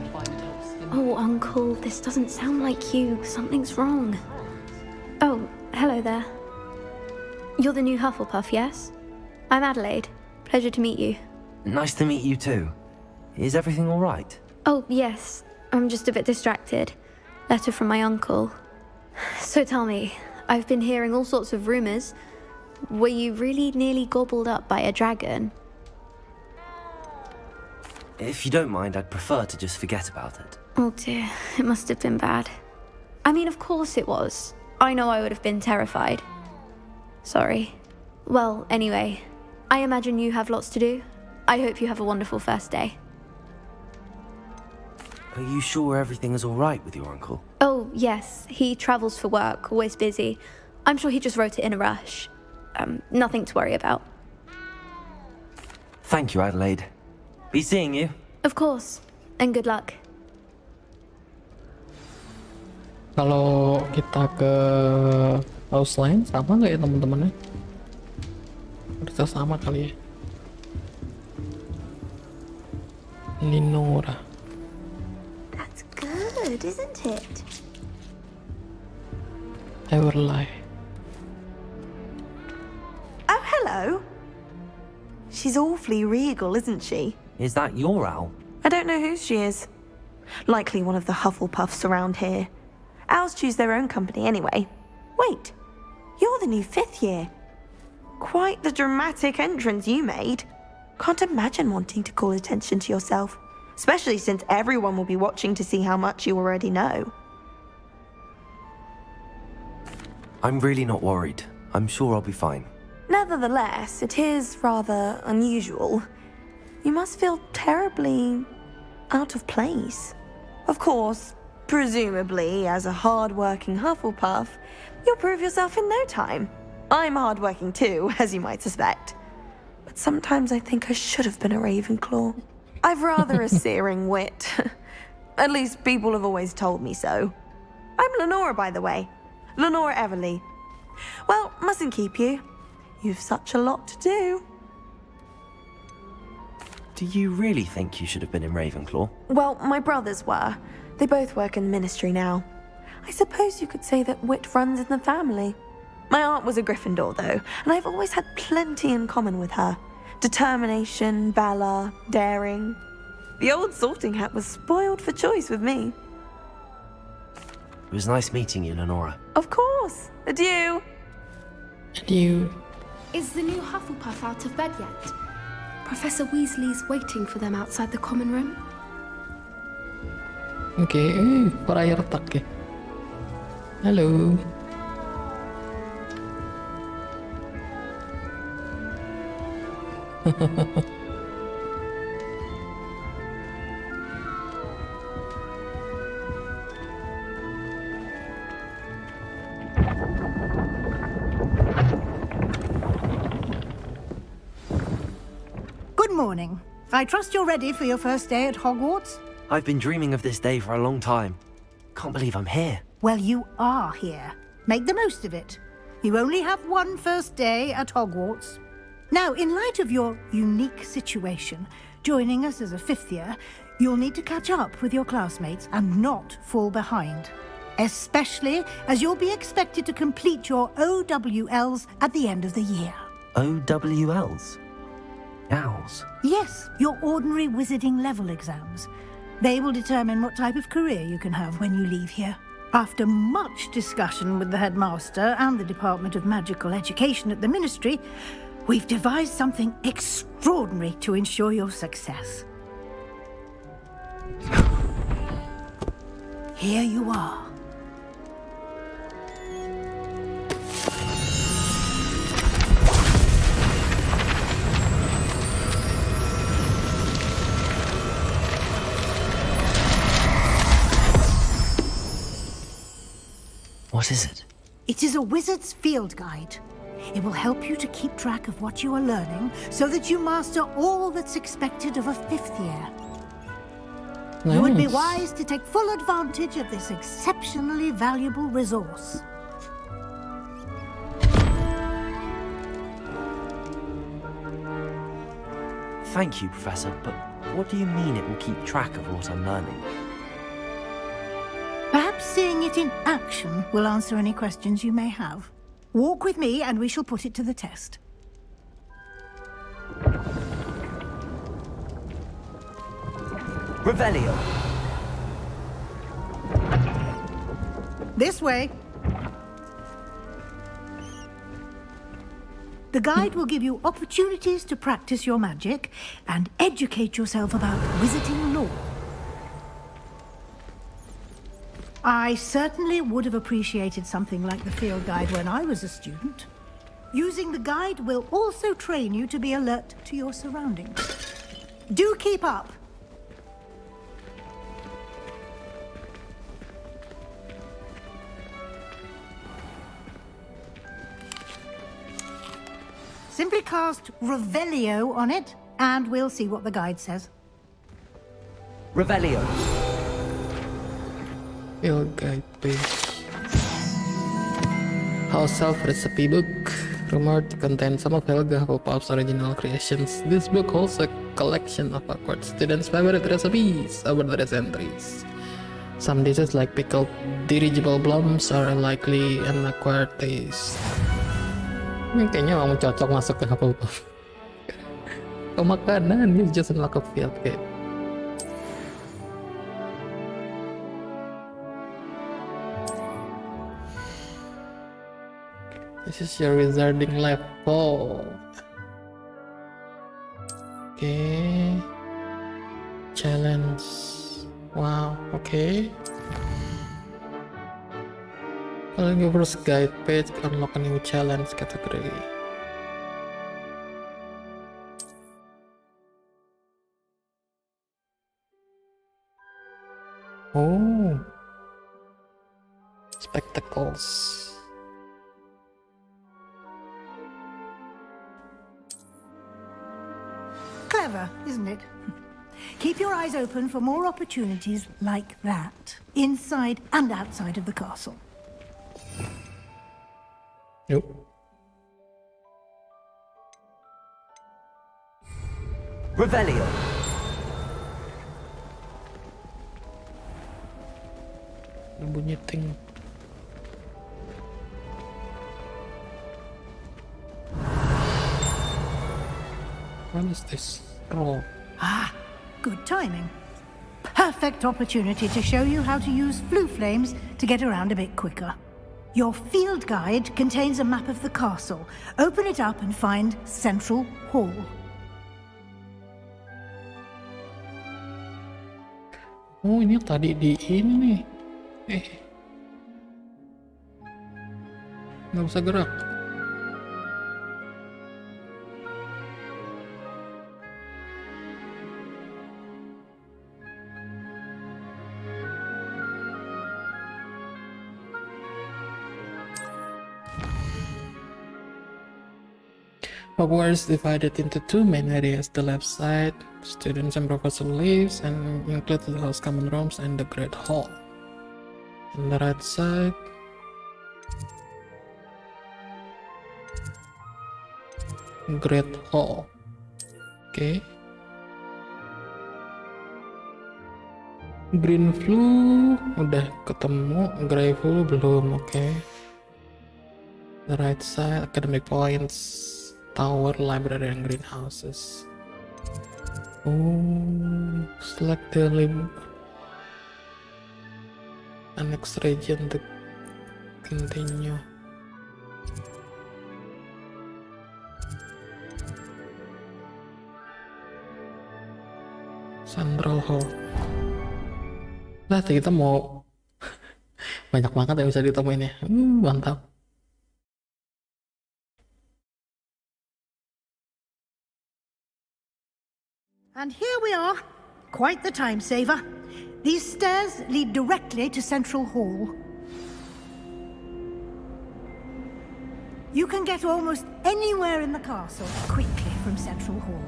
I find it helps stimulate. Oh, Uncle, this doesn't sound like you. Something's wrong. Oh, hello there. You're the new Hufflepuff, yes? I'm Adelaide. Pleasure to meet you. Nice to meet you too. Is everything all right? Oh, yes. I'm just a bit distracted. Letter from my uncle. So tell me, I've been hearing all sorts of rumors. Were you really nearly gobbled up by a dragon? If you don't mind, I'd prefer to just forget about it. Oh dear, it must have been bad. I mean, of course it was. I know I would have been terrified. Sorry. Well, anyway, I imagine you have lots to do. I hope you have a wonderful first day. Are you sure everything is all right with your uncle? Oh, yes. He travels for work, always busy. I'm sure he just wrote it in a rush. Nothing to worry about. Thank you, Adelaide. Be seeing you. Of course. And good luck. Kalau kita ke house lain sama nggak ya teman-temannya? Harusnya sama kali ya. Linora. That's good, isn't it? Everly. Oh, hello. She's awfully regal, isn't she? Is that your owl? I don't know whose she is. Likely one of the Hufflepuffs around here. Owls choose their own company anyway. Wait, you're the new 5th year. Quite the dramatic entrance you made. Can't imagine wanting to call attention to yourself, especially since everyone will be watching to see how much you already know. I'm really not worried. I'm sure I'll be fine. Nevertheless, it is rather unusual. You must feel terribly out of place. Of course, presumably, as a hard-working Hufflepuff, you'll prove yourself in no time. I'm hard-working too, as you might suspect. But sometimes I think I should have been a Ravenclaw. I've rather a searing wit. At least people have always told me so. I'm Lenora, by the way. Lenora Everly. Well, mustn't keep you. You've such a lot to do. Do you really think you should have been in Ravenclaw? Well, my brothers were. They both work in the ministry now. I suppose you could say that wit runs in the family. My aunt was a Gryffindor, though, and I've always had plenty in common with her. Determination, valor, daring. The old sorting hat was spoiled for choice with me. It was nice meeting you, Lenora. Of course. Adieu. Adieu. Is the new Hufflepuff out of bed yet? Professor Weasley's waiting for them outside the common room. Oke, fire attack ya. Halo. Good morning. I trust you're ready for your first day at Hogwarts? I've been dreaming of this day for a long time. Can't believe I'm here. Well, you are here. Make the most of it. You only have one first day at Hogwarts. Now, in light of your unique situation, joining us as a fifth year, you'll need to catch up with your classmates and not fall behind. Especially as you'll be expected to complete your OWLs at the end of the year. OWLs? Owls? Yes, your ordinary wizarding level exams. They will determine what type of career you can have when you leave here. After much discussion with the headmaster and the Department of Magical Education at the Ministry, we've devised something extraordinary to ensure your success. Here you are. What is it? It is a wizard's field guide. It will help you to keep track of what you are learning so that you master all that's expected of a fifth year. Nice. You would be wise to take full advantage of this exceptionally valuable resource. Thank you, Professor, but what do you mean it will keep track of what I'm learning? Perhaps seeing it in action will answer any questions you may have. Walk with me and we shall put it to the test. Revelio! This way. The guide will give you opportunities to practice your magic and educate yourself about wizarding lore. I certainly would have appreciated something like the field guide when I was a student. Using the guide will also train you to be alert to your surroundings. Do keep up. Simply cast Revelio on it, and we'll see what the guide says. Revelio. Field guide page. House Elf Recipe Book. Rumored to contain some of Helga Hufflepuff's original creations. This book holds a collection of Hogwarts students' favorite recipes over the centuries. Some dishes like pickled dirigible plums are unlikely and acquired taste. Ini kayaknya kamu cocok masuk ke Hufflepuff. Ke makanan, you just unlock a field guide. This is your wizarding level. Okay. Challenge. Wow, okay. Following your first guide page, unlock a new challenge category. Oh. Spectacles. Clever, isn't it? Keep your eyes open for more opportunities like that, inside and outside of the castle. Nope. Revelio. Bunyi ting. What is this? Roll. Ah, good timing. Perfect opportunity to show you how to use flue flames to get around a bit quicker. Your field guide contains a map of the castle. Open it up and find Central Hall. Oh, ini tadi di ini nih. Nggak bisa gerak. Hogwarts divided into two main areas. The left side, students and professor lives, and includes the house common rooms and the Great Hall. And the right side, Great Hall. Okay. Green Flu udah ketemu, Grey Flu belum. Okay. The right side, academic points, tower, library, and greenhouses. Oh, select the next region to continue. Central Hall. Nah, kita mau banyak banget yang bisa ditemuin ya. Mantap. And here we are. Quite the time saver. These stairs lead directly to Central Hall. You can get almost anywhere in the castle quickly from Central Hall.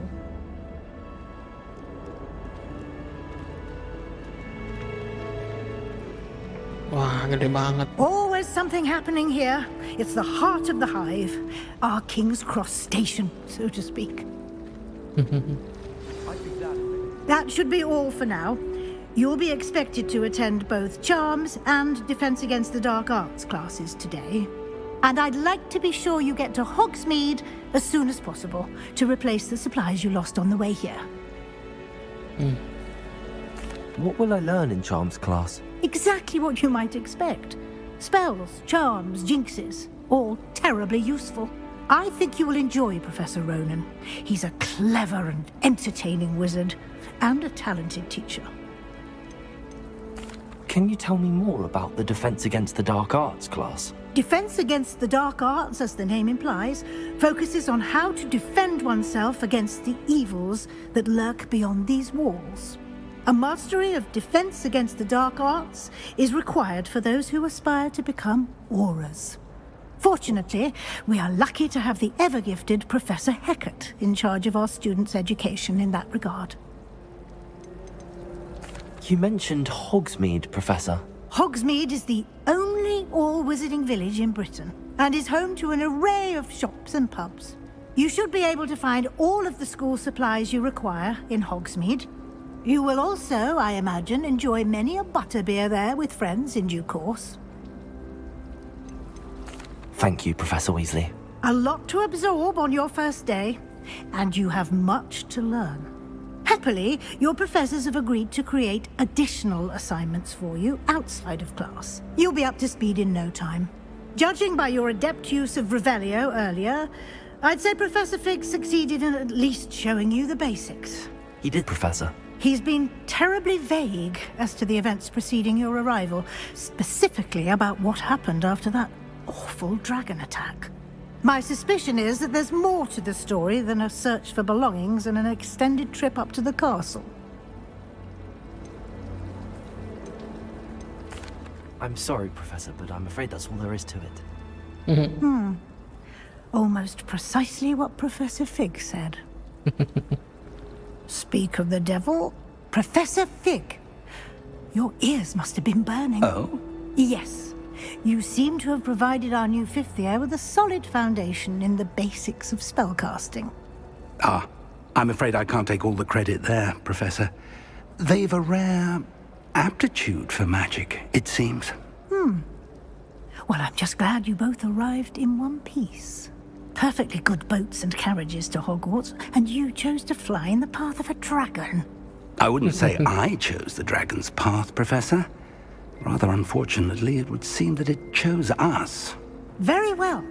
Wah, gede banget. Always something happening here. It's the heart of the hive. Our King's Cross station, so to speak. That should be all for now. You'll be expected to attend both Charms and Defense Against the Dark Arts classes today. And I'd like to be sure you get to Hogsmeade as soon as possible to replace the supplies you lost on the way here. What will I learn in Charms class? Exactly what you might expect. Spells, charms, jinxes, all terribly useful. I think you will enjoy Professor Ronan. He's a clever and entertaining wizard, and a talented teacher. Can you tell me more about the Defense Against the Dark Arts class? Defense Against the Dark Arts, as the name implies, focuses on how to defend oneself against the evils that lurk beyond these walls. A mastery of Defense Against the Dark Arts is required for those who aspire to become auras. Fortunately, we are lucky to have the ever-gifted Professor Hecat in charge of our students' education in that regard. You mentioned Hogsmeade, Professor. Hogsmeade is the only all-wizarding village in Britain and is home to an array of shops and pubs. You should be able to find all of the school supplies you require in Hogsmeade. You will also, I imagine, enjoy many a butterbeer there with friends in due course. Thank you, Professor Weasley. A lot to absorb on your first day, and you have much to learn. Happily, your professors have agreed to create additional assignments for you outside of class. You'll be up to speed in no time. Judging by your adept use of Revelio earlier, I'd say Professor Fig succeeded in at least showing you the basics. He did, Professor. He's been terribly vague as to the events preceding your arrival, specifically about what happened after that awful dragon attack. My suspicion is that there's more to the story than a search for belongings and an extended trip up to the castle. I'm sorry, Professor, but I'm afraid that's all there is to it. Almost precisely what Professor Fig said. Speak of the devil, Professor Fig. Your ears must have been burning. Oh? Yes. You seem to have provided our new fifth year with a solid foundation in the basics of spellcasting. Ah, I'm afraid I can't take all the credit there, Professor. They've a rare aptitude for magic, it seems. Well, I'm just glad you both arrived in one piece. Perfectly good boats and carriages to Hogwarts, and you chose to fly in the path of a dragon. I wouldn't say I chose the dragon's path, Professor. Rather unfortunately, it would seem that it chose us. Very well.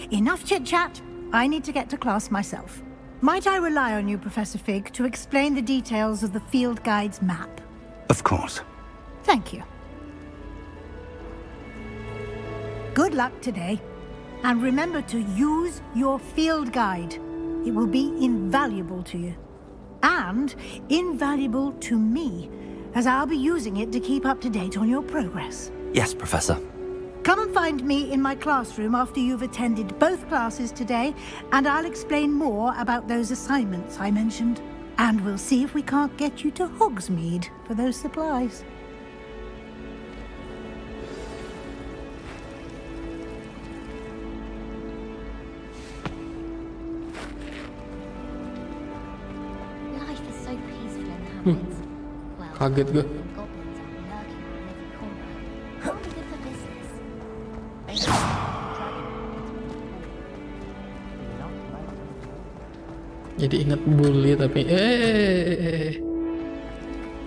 Enough chit-chat. I need to get to class myself. Might I rely on you, Professor Fig, to explain the details of the field guide's map? Of course. Thank you. Good luck today. And remember to use your field guide. It will be invaluable to you. And invaluable to me, as I'll be using it to keep up to date on your progress. Yes, Professor. Come and find me in my classroom after you've attended both classes today, and I'll explain more about those assignments I mentioned. And we'll see if we can't get you to Hogsmeade for those supplies. Life is so peaceful in Hogwarts. Well, Kaget gue. goblins are lurking around every corner. Probably good for business. Jadi ingat bully tapi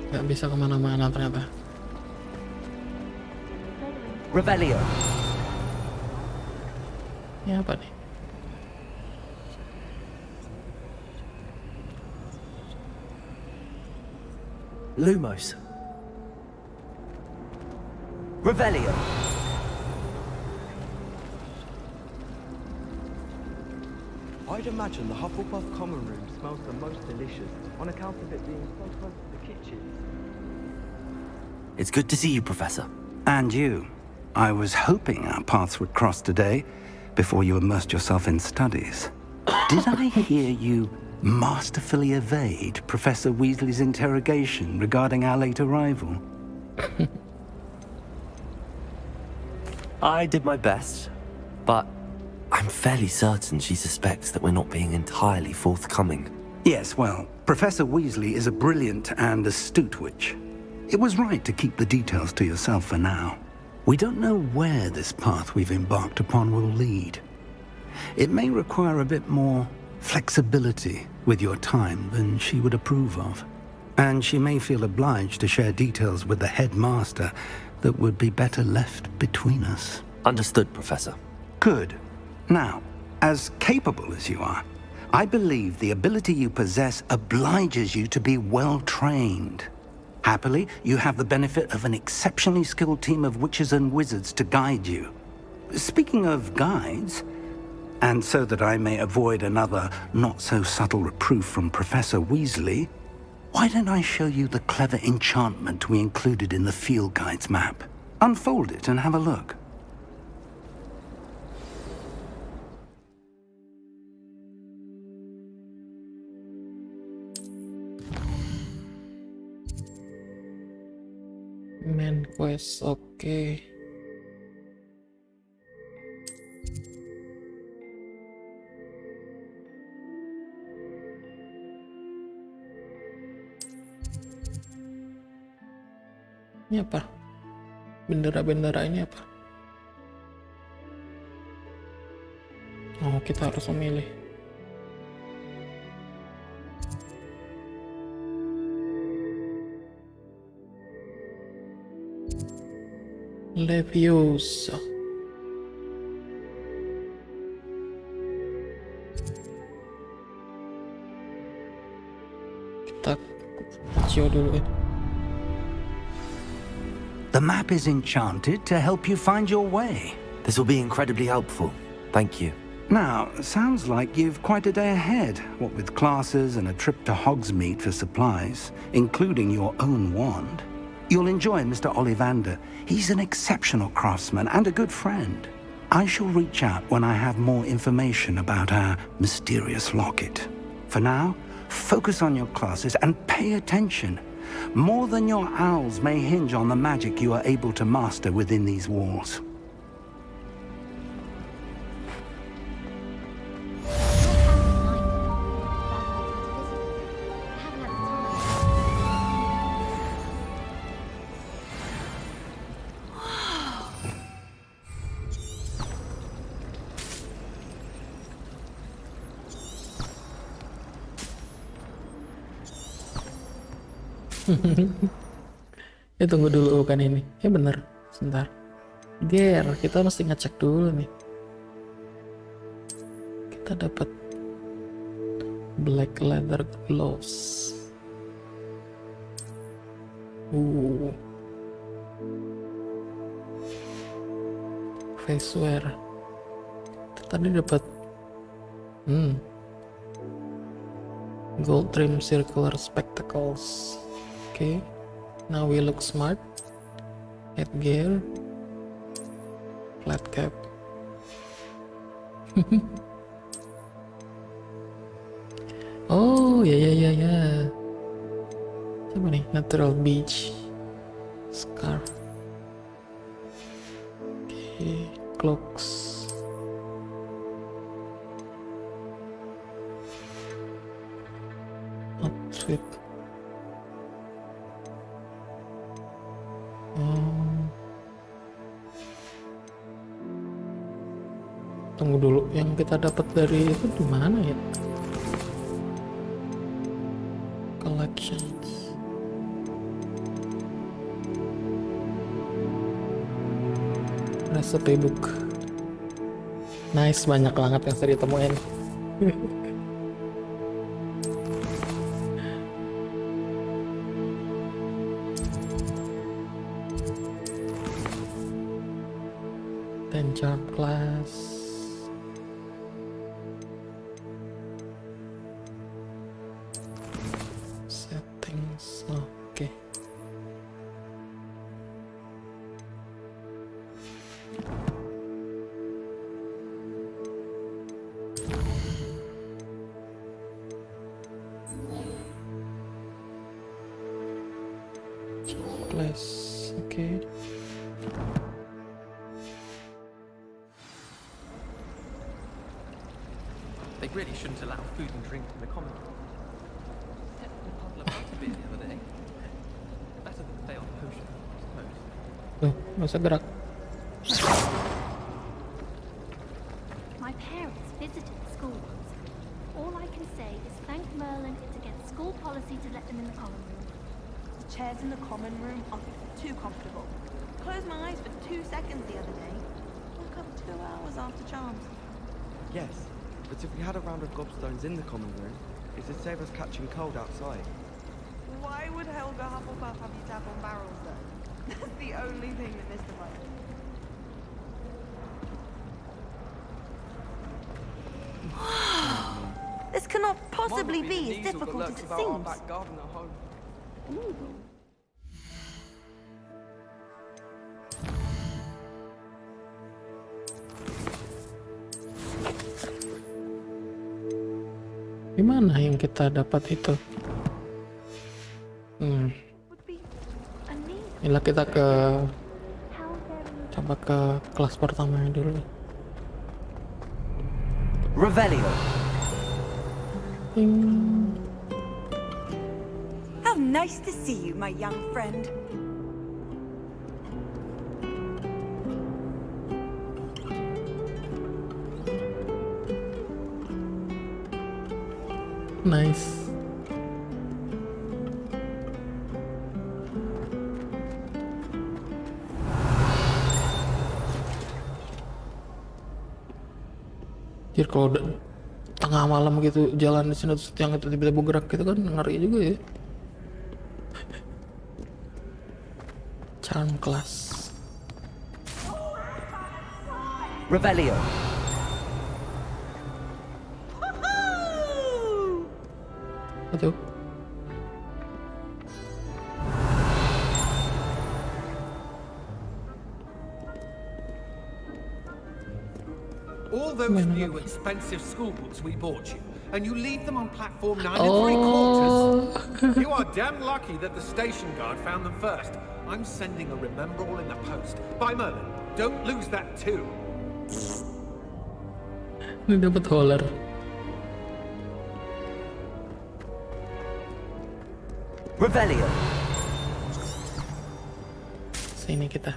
nggak bisa kemana-mana ternyata. Revelio. Ini apa nih? Lumos. Revelio. I'd imagine the Hufflepuff common room smells the most delicious on account of it being so close to the kitchens. It's good to see you, Professor. And you. I was hoping our paths would cross today, before you immersed yourself in studies. Did I hear you masterfully evade Professor Weasley's interrogation regarding our late arrival? I did my best, but I'm fairly certain she suspects that we're not being entirely forthcoming. Yes, well, Professor Weasley is a brilliant and astute witch. It was right to keep the details to yourself for now. We don't know where this path we've embarked upon will lead. It may require a bit more flexibility with your time than she would approve of. And she may feel obliged to share details with the headmaster that would be better left between us. Understood, Professor. Good. Now, as capable as you are, I believe the ability you possess obliges you to be well trained. Happily, you have the benefit of an exceptionally skilled team of witches and wizards to guide you. Speaking of guides, and so that I may avoid another not-so-subtle reproof from Professor Weasley, why don't I show you the clever enchantment we included in the field guide's map? Unfold it and have a look. Main quest, oke. Ini apa? Bendera-bendera ini apa? Oh, kita harus memilih. Leviosa. Kita cio dulu ya. The map is enchanted to help you find your way. This will be incredibly helpful. Thank you. Now, sounds like you've quite a day ahead, what with classes and a trip to Hogsmeade for supplies, including your own wand. You'll enjoy Mr. Ollivander. He's an exceptional craftsman and a good friend. I shall reach out when I have more information about our mysterious locket. For now, focus on your classes and pay attention. More than your owls may hinge on the magic you are able to master within these walls. Ya tunggu dulu, bukan ini. Ya bener, sebentar. Ger, kita mesti ngecek dulu nih. Kita dapat black leather gloves. Face wear. Tadi dapat gold trim circular spectacles. Okay, now we look smart. Headgear. flat cap. Oh ya. Siapa nih? Natural beach scarf. Oke, cloaks. Outfit. Tunggu dulu, yang kita dapat dari itu di mana ya? Collections. Recipe book. Nice, banyak banget yang saya ditemuin. Ten charm class. Settings. Oke. Class. Oke. They really shouldn't allow food and drink in the common room. Except for the puddle of butterbeer the other day. Better than failed potion, I suppose. Tuh, nggak usah gerak. My parents visited the school once. All I can say is thank Merlin it's against school policy to let them in the common room. The chairs in the common room are too comfortable. Closed my eyes for 2 seconds the other day. Woke up 2 hours after charms. Yes, but if we had a round of gobstones in the common room, it'd save us catching cold outside. Why would Helga Hufflepuff have you tap on barrels though? That's the only thing that mystifies me. This cannot possibly be as difficult as it seems. Back garden at home. Gimana yang kita dapat itu? Inilah kita coba ke kelas pertamanya dulu. Revelio. How nice to see you, my young friend. Nice. Jadi kalau udah tengah malam gitu jalan di sini terus yang itu tiba-tiba gerak gitu kan ngeri juga ya. Charm class. Revelio. Betul. All those new expensive school books we bought you, and you leave them on platform 9 3/4. You are damn lucky that the station guard found them first. I'm sending a rememberall in the post. By Merlin, don't lose that too. Ini dapat holler. Revelio. Sini kita.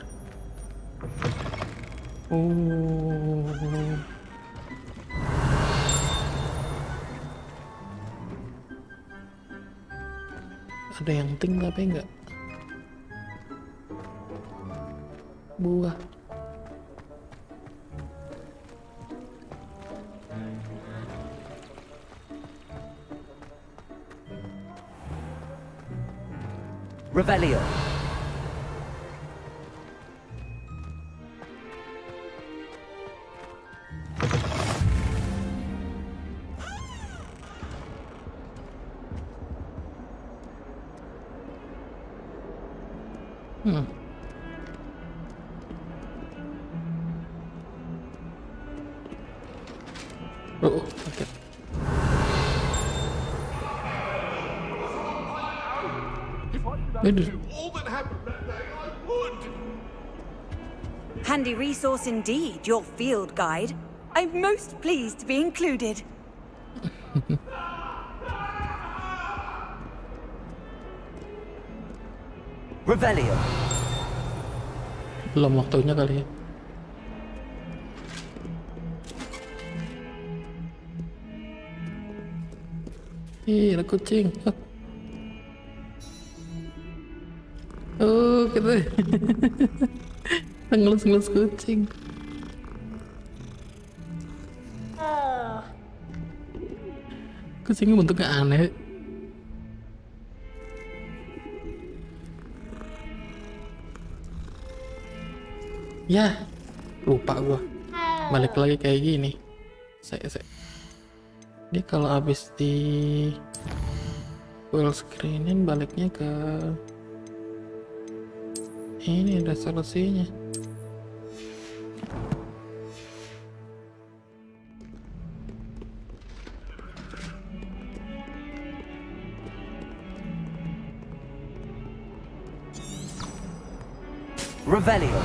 Ada yang ting tapi enggak. Buah. Revelio. all that happened that day, I would. Handy resource indeed, your field guide. I'm most pleased to be included. Revelio. Belum waktunya kali ya. Ih, ada kucing. Oh, gitu. Ngelus-ngelus kucing. Kucingnya bentuknya aneh. Ya, lupa gua. Balik lagi kayak gini. Saya. Dia kalau habis di full screenin baliknya ke ini resolusinya. Revelio.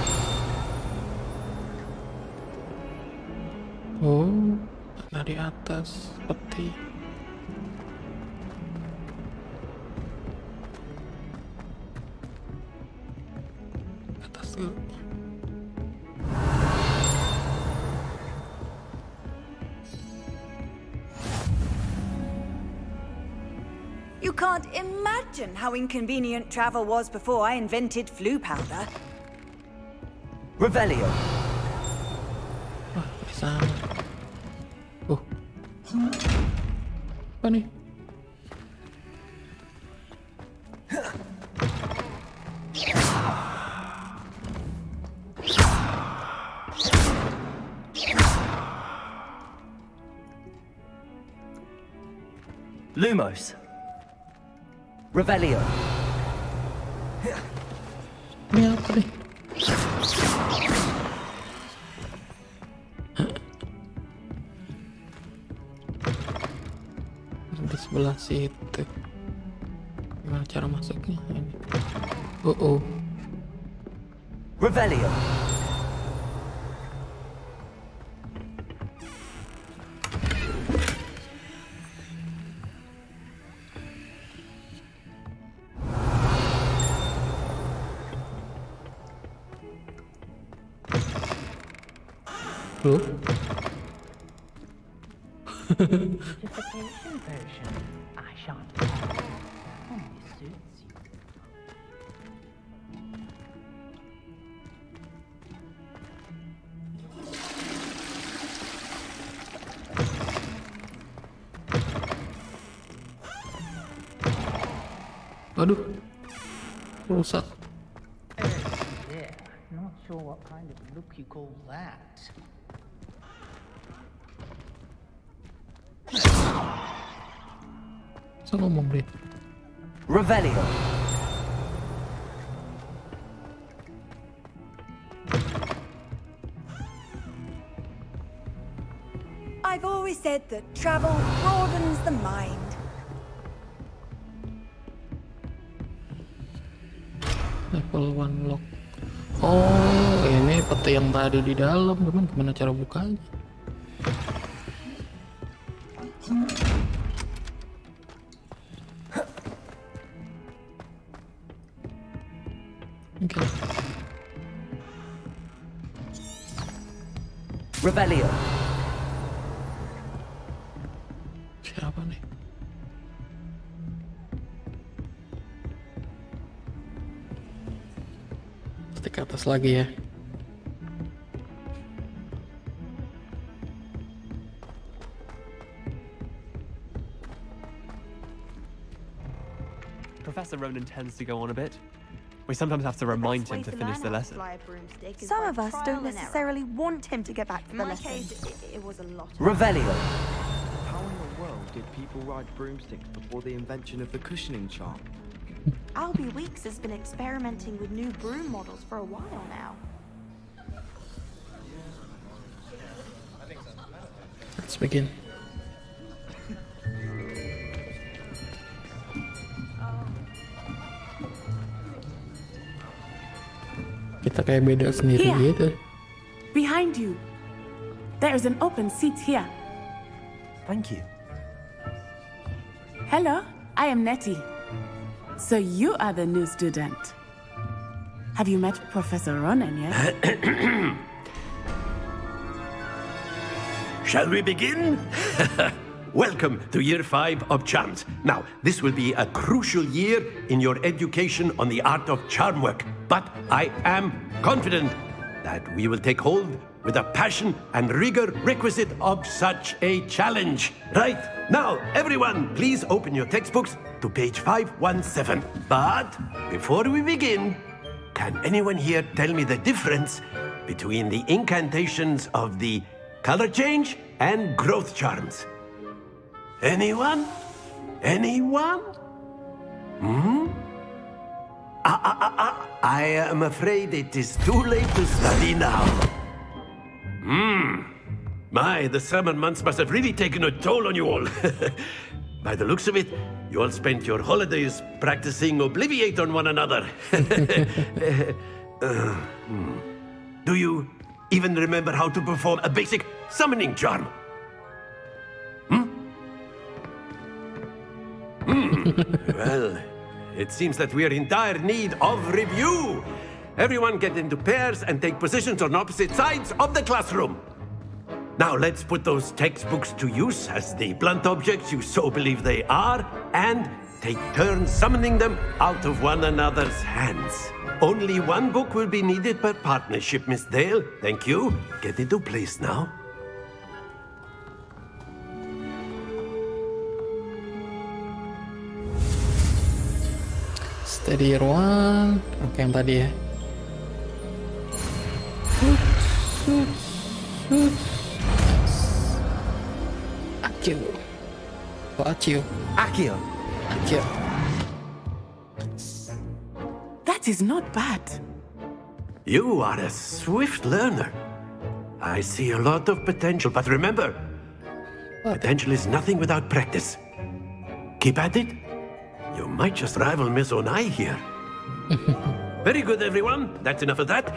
Oh, dari atas peti. Atas dulu. You can't imagine how inconvenient travel was before I invented flu powder. Revelio. Wah, di sana. Apa nih? Lumos. Revelio. Ini apa nih? Di sebelah situ. Gimana cara masuknya ini? Oh. Revelio. Loh? Certification version. I shan't only suits you. Aduh, rusak. Yeah, not sure what kind of look you call that. Saya ngomong deh. Revelio. I've always said that travel broadens the mind. Level 1 lock. Oh, ini peti yang tadi di dalam. Gimana cara bukanya? Oke. Revelio. Siapa nih? Pasti ke atas lagi ya. Professor Ronan tends to go on a bit. We sometimes have to remind him to finish the lesson. Some of us don't necessarily want him to get back to the lesson. It was a lot. Revelio. How in the world did people ride broomsticks before the invention of the cushioning chart? Albie Weeks has been experimenting with new broom models for a while now. Let's begin. kita kayak beda sendiri Here. gitu. Behind you. There is an open seat here. Thank you. Hello, I am Nettie. So you are the new student. Have you met Professor Ronan yet? Shall we begin? Welcome to Year 5 of Charms. Now, this will be a crucial year in your education on the art of charm work. But I am confident that we will take hold with the passion and rigor requisite of such a challenge. Right, now, everyone, please open your textbooks to page 517. But before we begin, can anyone here tell me the difference between the incantations of the color change and growth charms? Anyone? Anyone? I am afraid it is too late to study now. My, the summer months must have really taken a toll on you all. By the looks of it, you all spent your holidays practicing Obliviate on one another. Do you even remember how to perform a basic summoning charm? Well, it seems that we are in dire need of review. Everyone get into pairs and take positions on opposite sides of the classroom. Now let's put those textbooks to use as the blunt objects you so believe they are, and take turns summoning them out of one another's hands. Only one book will be needed per partnership, Miss Dale. Thank you. Get into place now. Steady year 1. Oke, yang tadi ya. Akio. Oh, Akio. Akio. Akio. That is not bad. You are a swift learner. I see a lot of potential, but remember, potential is nothing without practice. Keep at it. You might just rival Miss Onai here. Very good, everyone. That's enough of that.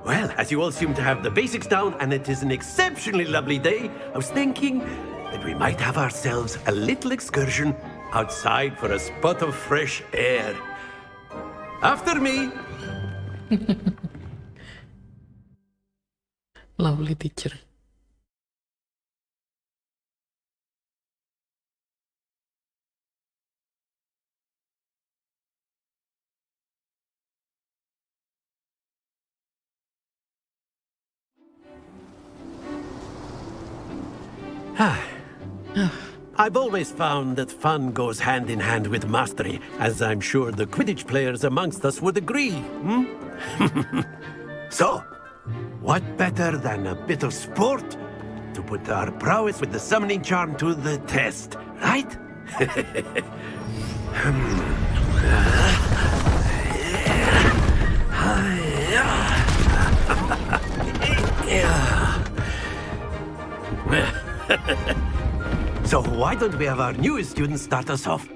Well, as you all seem to have the basics down, and it is an exceptionally lovely day, I was thinking that we might have ourselves a little excursion outside for a spot of fresh air. After me. Lovely teacher. I've always found that fun goes hand in hand with mastery, as I'm sure the Quidditch players amongst us would agree. So, what better than a bit of sport to put our prowess with the summoning charm to the test, right? So why don't we have our newest student start us off?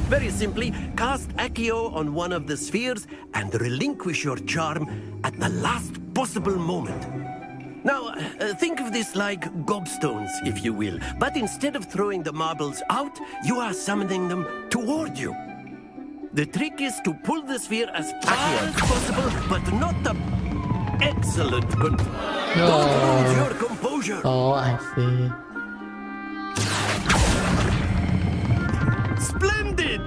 Very simply, cast Accio on one of the spheres and relinquish your charm at the last possible moment. Now, think of this like gobstones, if you will. But instead of throwing the marbles out, you are summoning them toward you. The trick is to pull the sphere as far as possible, but not the excellent control. Don't lose your composure. Oh, I see. Splendid!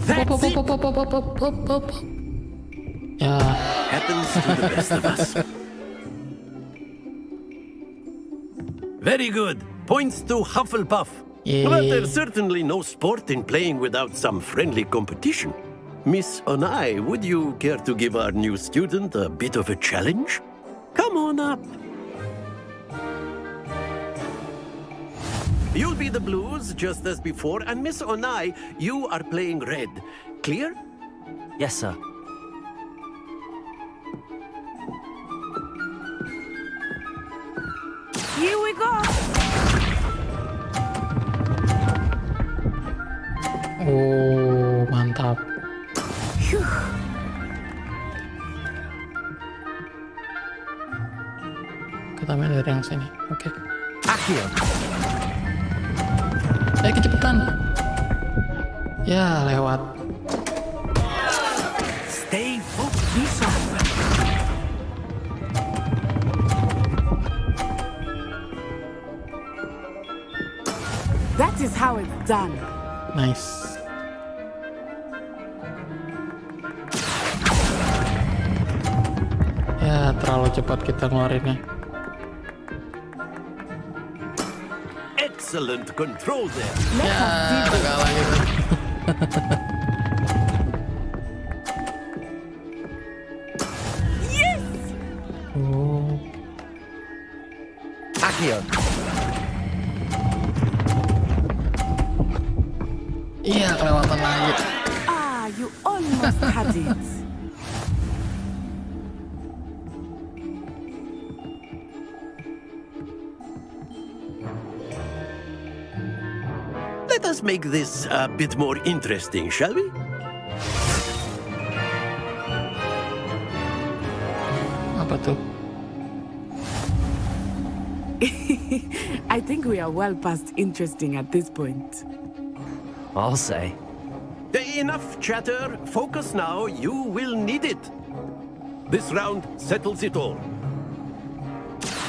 That's it. Yeah. Happens to the best of us. Very good. Points to Hufflepuff. Yay. But there's certainly no sport in playing without some friendly competition. Miss Onai, would you care to give our new student a bit of a challenge? Come on up. You'll be the blues, just as before, and Miss Onai, you are playing red. Clear? Yes, sir. Here we go. Oh, mantap. Kita main dari yang sini. Oke. Akio. Ayo kecepatan. Ya, lewat. Stay focused. That is how it's done. Nice. Ya, terlalu cepat kita ngeluarinnya. Excellent control there. Ya, udah kalah gitu. Yes! Oh. Akio. Iya, kelewatan lagi. Ah, you almost had it. Let us make this a bit more interesting, shall we? Apa tuh? I think we are well past interesting at this point. I'll say. Enough chatter. Focus now. You will need it. This round settles it all.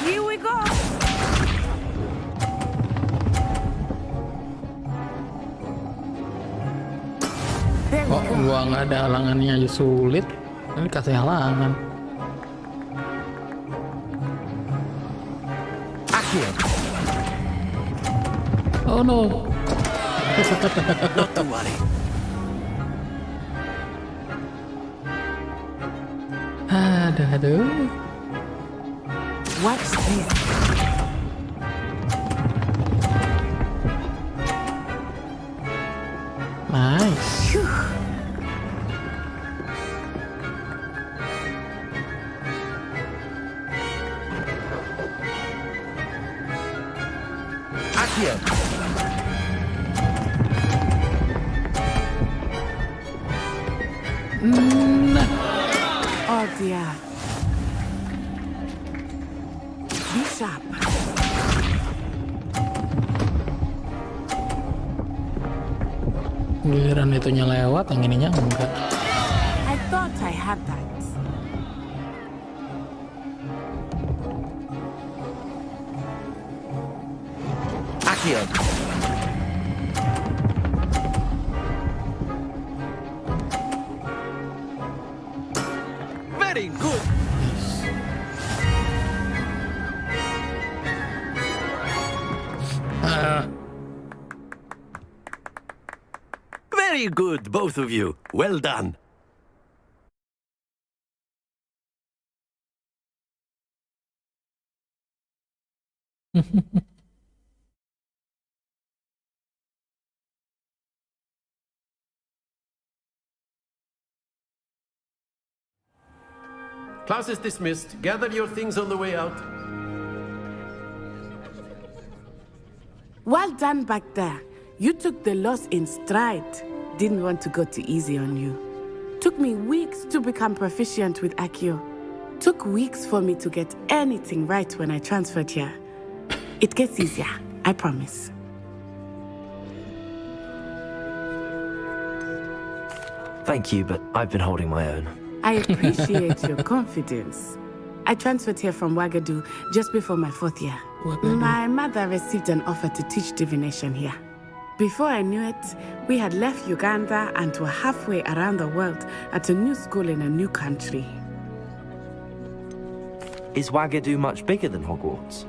Here we go. Kok gua nggak ada halangannya aja sulit. Ini kasih halangan. Akio. Oh no. Not to worry. Aduh. Watch this. Nice. Akio. Nah. Oh dear. Be sharp. Giliran itunya lewat, yang ininya enggak. I thought I had that. Akio. Very good. Very good, both of you. Well done. Class is dismissed. Gather your things on the way out. Well done back there. You took the loss in stride. Didn't want to go too easy on you. Took me weeks to become proficient with Akio. Took weeks for me to get anything right when I transferred here. It gets easier, I promise. Thank you, but I've been holding my own. I appreciate your confidence. I transferred here from Wagadu just before my 4th year. My mother received an offer to teach divination here. Before I knew it, we had left Uganda and were halfway around the world at a new school in a new country. Is Wagadu much bigger than Hogwarts?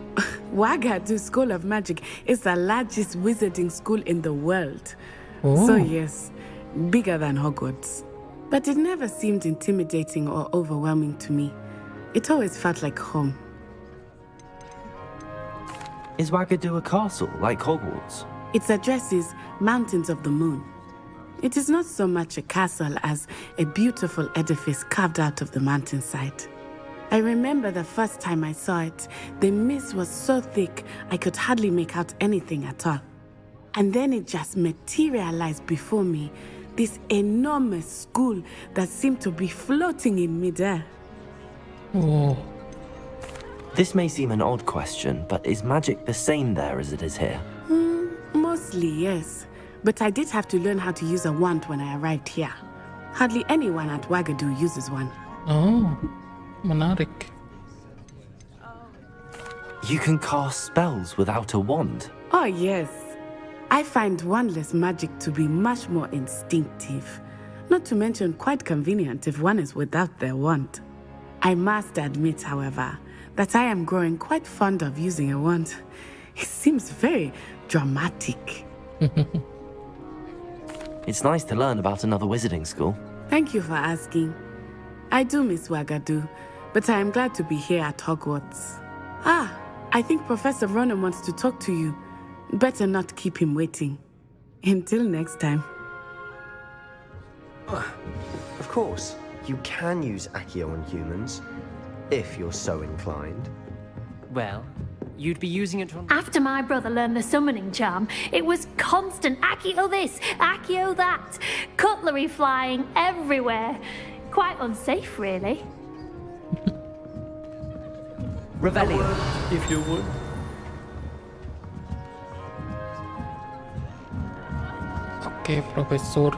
Wagadu School of Magic is the largest wizarding school in the world. Oh. So yes, bigger than Hogwarts. But it never seemed intimidating or overwhelming to me. It always felt like home. Is Wagadu a castle, like Hogwarts? Its address is Mountains of the Moon. It is not so much a castle as a beautiful edifice carved out of the mountainside. I remember the first time I saw it, the mist was so thick I could hardly make out anything at all. And then it just materialized before me, this enormous school that seemed to be floating in midair. Oh. This may seem an odd question, but is magic the same there as it is here? Mostly, yes. But I did have to learn how to use a wand when I arrived here. Hardly anyone at Wagadu uses one. Oh, menarik. You can cast spells without a wand? Oh, yes. I find wandless magic to be much more instinctive. Not to mention quite convenient if one is without their wand. I must admit, however, that I am growing quite fond of using a wand. It seems very dramatic. It's nice to learn about another wizarding school. Thank you for asking. I do miss Wagadu, but I am glad to be here at Hogwarts. I think Professor Ronan wants to talk to you. Better not keep him waiting. Until next time. Of course, you can use Accio on humans, if you're so inclined. Well, you'd be using it on... After my brother learned the summoning charm, it was constant Accio this, Accio that, cutlery flying everywhere. Quite unsafe, really. Revelio, if you would. Okay, Professor.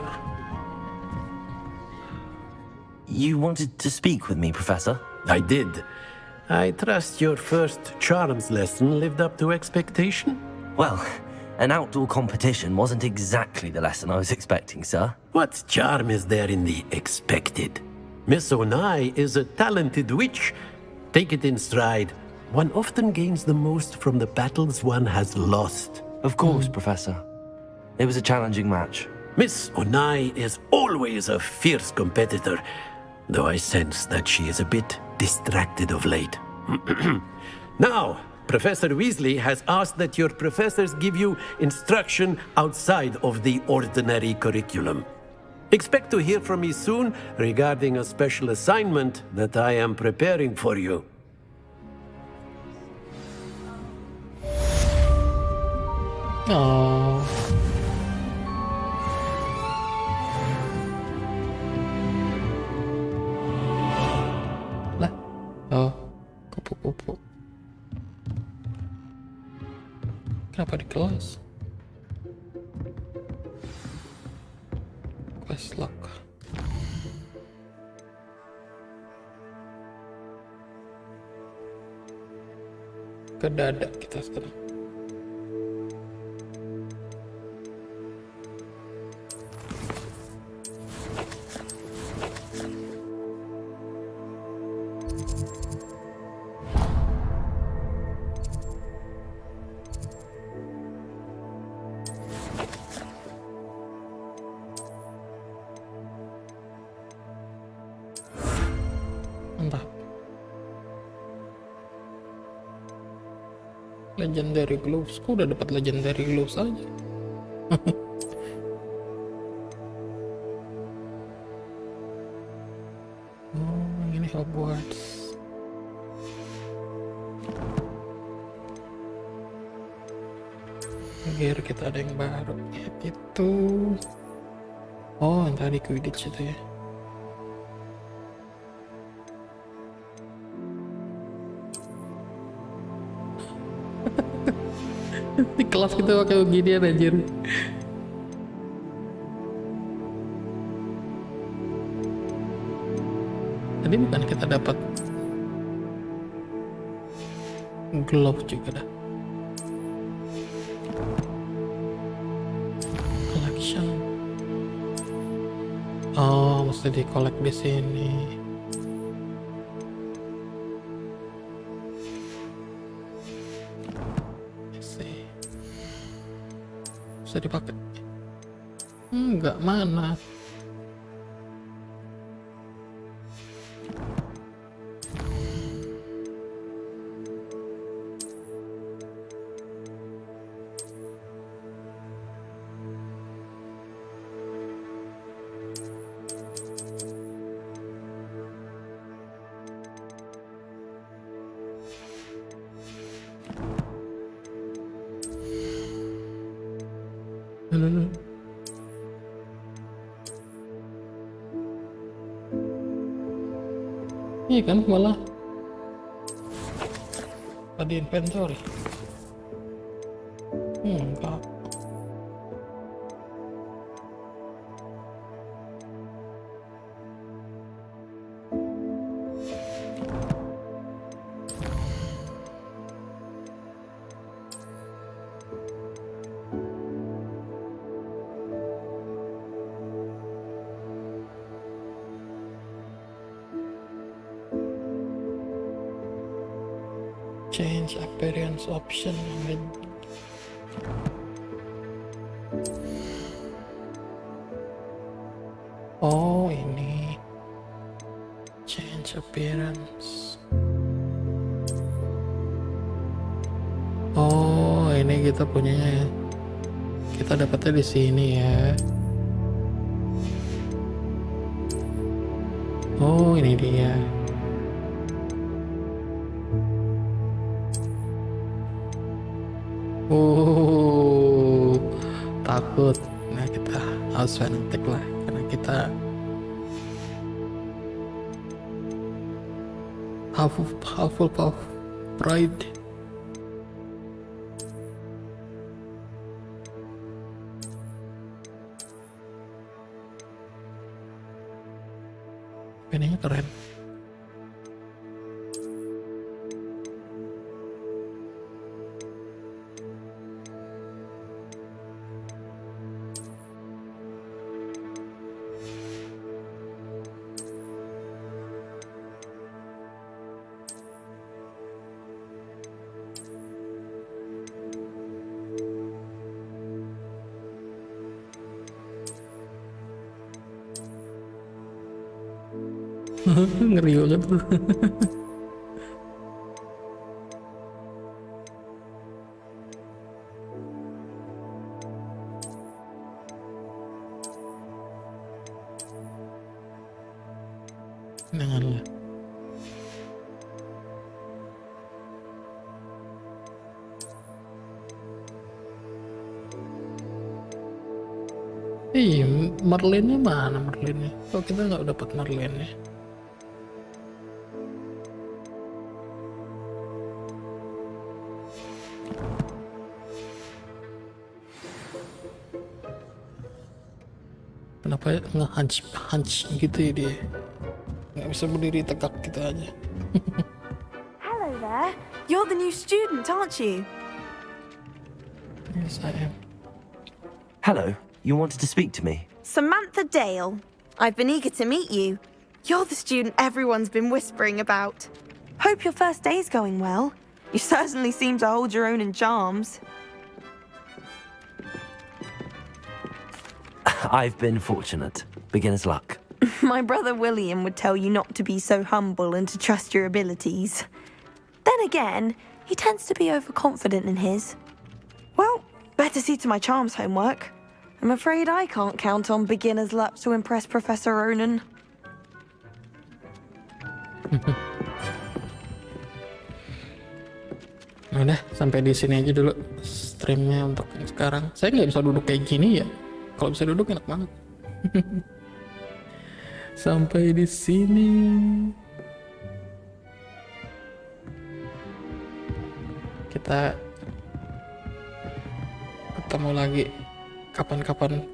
You wanted to speak with me, Professor? I did. I trust your first charms lesson lived up to expectation? Well, an outdoor competition wasn't exactly the lesson I was expecting, sir. What charm is there in the expected? Miss Onai is a talented witch. Take it in stride. One often gains the most from the battles one has lost. Of course, Professor. It was a challenging match. Miss Onai is always a fierce competitor, though I sense that she is a bit distracted of late. Now, Professor Weasley has asked that your professors give you instruction outside of the ordinary curriculum. Expect to hear from me soon regarding a special assignment that I am preparing for you. Oh. Lah. Oh, kupu-kupu. Kenapa di kelas? Quest log. Ke dada kita sekarang. Entah. Legendary gloves, kok udah dapat legendary gloves aja. Oh, ini Hogwarts. Gear kita ada yang baru. Itu. Oh, yang tadi Quidditch itu ya. Di kelas kita pakai beginian anjir. Tadi bukan kita dapat glove juga dah. Collection. Oh, mesti di collect di sini. Bisa dipakai? Enggak, mana? Iya kan malah tadi inventory. Enggak. Change appearance option. Oh ini change appearance. Oh ini kita punyanya ya. Kita dapatnya di sini ya. Oh ini dia. Takut. Nah kita harus fanatik lah karena kita half of pride. Penanya keren. Ngeri banget tuh. Janganlah. Merlinnya mana Merlinnya? Kok kita nggak dapat Merlinnya? Kenapa nge-hunch gitu ya dia? Nggak bisa berdiri tegak gitu aja. Hello there. You're the new student, aren't you? Yes, I am. Hello, you wanted to speak to me? Samantha Dale. I've been eager to meet you. You're the student everyone's been whispering about. Hope your first day's going well. You certainly seem to hold your own in charms. I've been fortunate. Beginner's luck. My brother William would tell you not to be so humble and to trust your abilities. Then again, he tends to be overconfident in his. Well, better see to my charms homework. I'm afraid I can't count on beginner's luck to impress Professor Ronan. Udah, sampai di sini aja dulu streamnya untuk sekarang. Saya nggak bisa duduk kayak gini ya. Kalau bisa duduk enak banget. Sampai di sini. Kita ketemu lagi kapan-kapan.